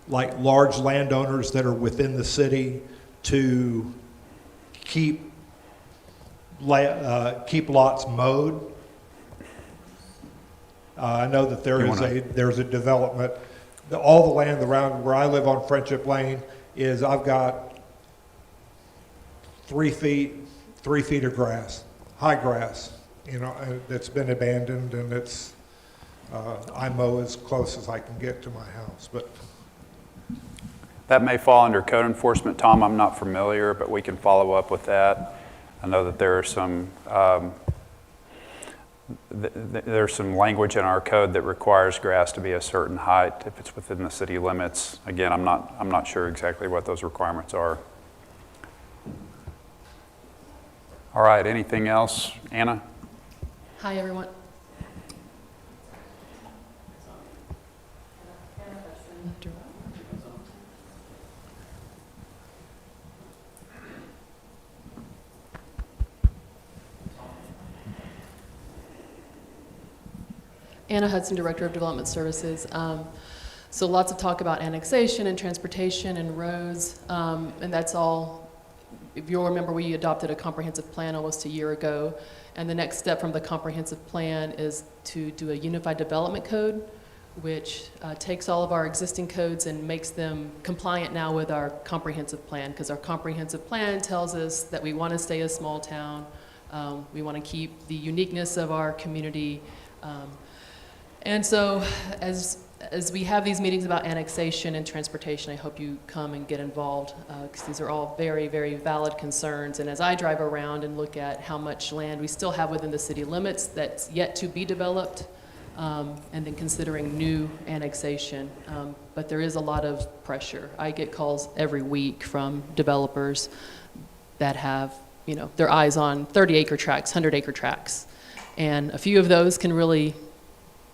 like large landowners that are within the city to keep lots mowed? I know that there's a development. All the land around where I live on Friendship Lane is I've got 3 feet of grass, high grass, that's been abandoned, and it's I mow as close as I can get to my house, but. That may fall under code enforcement, Tom. I'm not familiar, but we can follow up with that. I know that there are some there's some language in our code that requires grass to be a certain height if it's within the city limits. Again, I'm not sure exactly what those requirements are. All right, anything else? Anna? Hi, everyone. Anna Hudson, Director of Development Services. So lots of talk about annexation and transportation and roads, and that's all. If you'll remember, we adopted a comprehensive plan almost a year ago, and the next step from the comprehensive plan is to do a unified development code, which takes all of our existing codes and makes them compliant now with our comprehensive plan, because our comprehensive plan tells us that we want to stay a small town, we want to keep the uniqueness of our community, and so as we have these meetings about annexation and transportation, I hope you come and get involved, because these are all very, very valid concerns. And as I drive around and look at how much land we still have within the city limits that's yet to be developed, and then considering new annexation, but there is a lot of pressure. I get calls every week from developers that have, you know, their eyes on 30-acre tracts, 100-acre tracts, and a few of those can really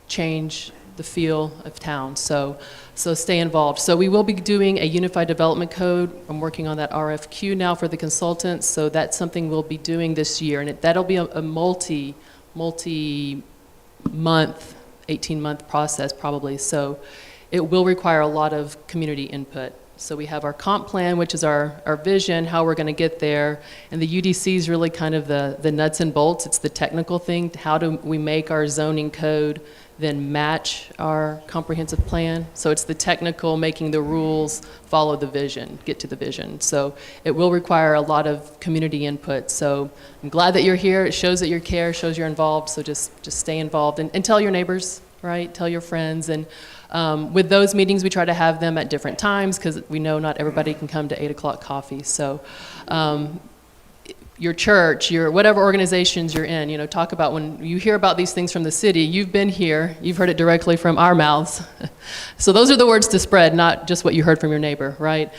change the feel of town, so stay involved. So we will be doing a unified development code. I'm working on that RFQ now for the consultants, so that's something we'll be doing this year, and that'll be a multi-month, 18-month process probably, so it will require a lot of community input. So we have our comp plan, which is our vision, how we're going to get there, and the UDC is really kind of the nuts and bolts. It's the technical thing. How do we make our zoning code then match our comprehensive plan? So it's the technical, making the rules follow the vision, get to the vision. So it will require a lot of community input. So I'm glad that you're here. It shows that you care, shows you're involved. So just stay involved and tell your neighbors, right? Tell your friends. And with those meetings, we try to have them at different times because we know not everybody can come to 8 o'clock coffee. So your church, your whatever organizations you're in, you know, talk about when you hear about these things from the city, you've been here, you've heard it directly from our mouths. So those are the words to spread, not just what you heard from your neighbor, right?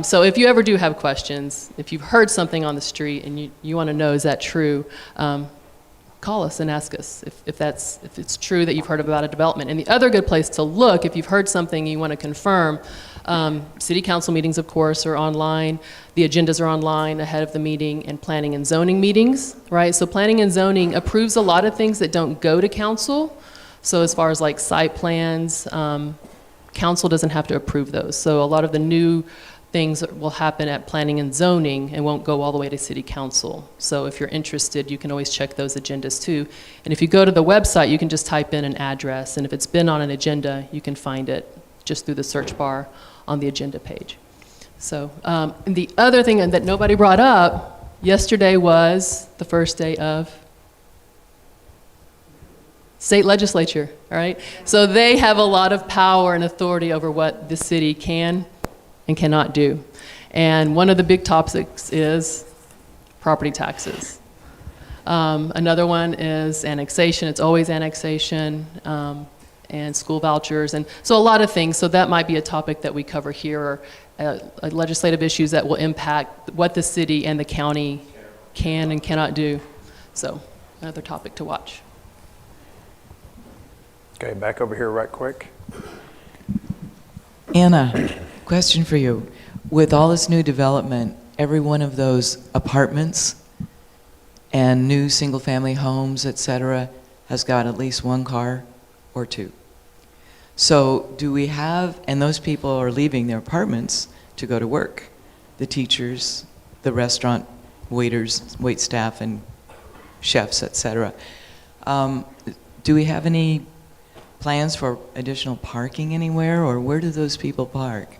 So if you ever do have questions, if you've heard something on the street and you want to know, is that true? Call us and ask us if it's true that you've heard about a development. And the other good place to look, if you've heard something you want to confirm, city council meetings, of course, are online. The agendas are online ahead of the meeting, and planning and zoning meetings, right? So planning and zoning approves a lot of things that don't go to council. So as far as like site plans, council doesn't have to approve those. So a lot of the new things will happen at planning and zoning and won't go all the way to city council. So if you're interested, you can always check those agendas too. And if you go to the website, you can just type in an address, and if it's been on an agenda, you can find it just through the search bar on the agenda page. So and the other thing that nobody brought up, yesterday was the first day of state legislature, all right? So they have a lot of power and authority over what the city can and cannot do. And one of the big topics is property taxes. Another one is annexation. It's always annexation, and school vouchers, and so a lot of things. So that might be a topic that we cover here, or legislative issues that will impact what the city and the county can and cannot do. So another topic to watch. Okay, back over here right quick. Anna, question for you. With all this new development, every one of those apartments and new single-family homes, et cetera, has got at least one car or two. So do we have, and those people are leaving their apartments to go to work, the teachers, the restaurant waiters, wait staff, and chefs, et cetera. Do we have any plans for additional parking anywhere, or where do those people park?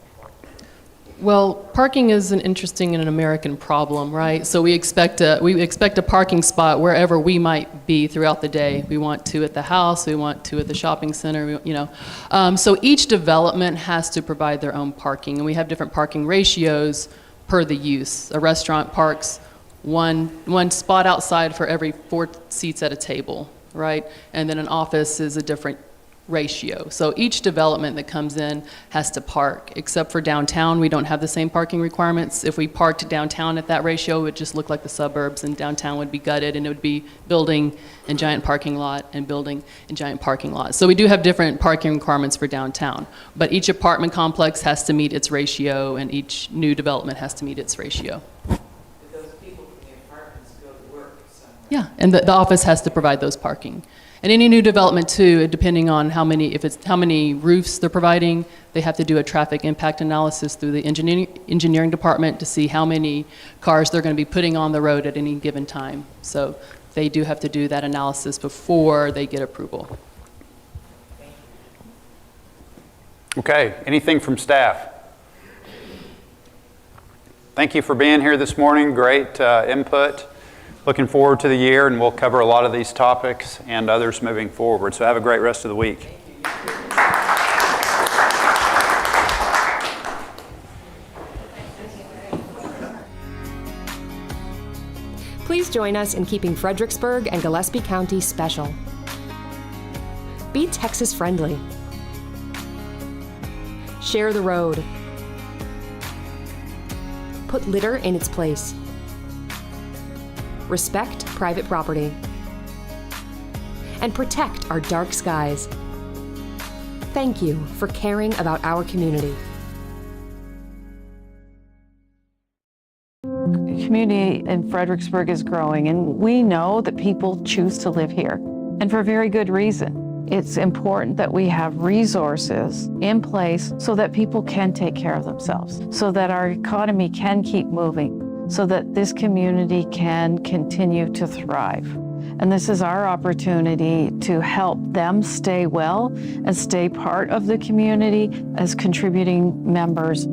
Well, parking is an interesting and an American problem, right? So we expect a parking spot wherever we might be throughout the day. We want two at the house, we want two at the shopping center, you know. So each development has to provide their own parking, and we have different parking ratios per the use. A restaurant parks one spot outside for every 4 seats at a table, right? And then an office is a different ratio. So each development that comes in has to park, except for downtown. We don't have the same parking requirements. If we parked downtown at that ratio, it would just look like the suburbs, and downtown would be gutted, and it would be building and giant parking lot and building and giant parking lot. So we do have different parking requirements for downtown, but each apartment complex has to meet its ratio, and each new development has to meet its ratio. But those people from the apartments go to work somewhere. Yeah, and the office has to provide those parking. And any new development too, depending on how many roofs they're providing, they have to do a traffic impact analysis through the engineering department to see how many cars they're going to be putting on the road at any given time. So they do have to do that analysis before they get approval. Okay, anything from staff? Thank you for being here this morning. Great input. Looking forward to the year, and we'll cover a lot of these topics and others moving forward. So have a great rest of the week. Please join us in keeping Fredericksburg and Gillespie County special. Be Texas friendly. Share the road. Put litter in its place. Respect private property. And protect our dark skies. Thank you for caring about our community. The community in Fredericksburg is growing, and we know that people choose to live here, and for very good reason. It's important that we have resources in place so that people can take care of themselves, so that our economy can keep moving, so that this community can continue to thrive. And this is our opportunity to help them stay well and stay part of the community as contributing members.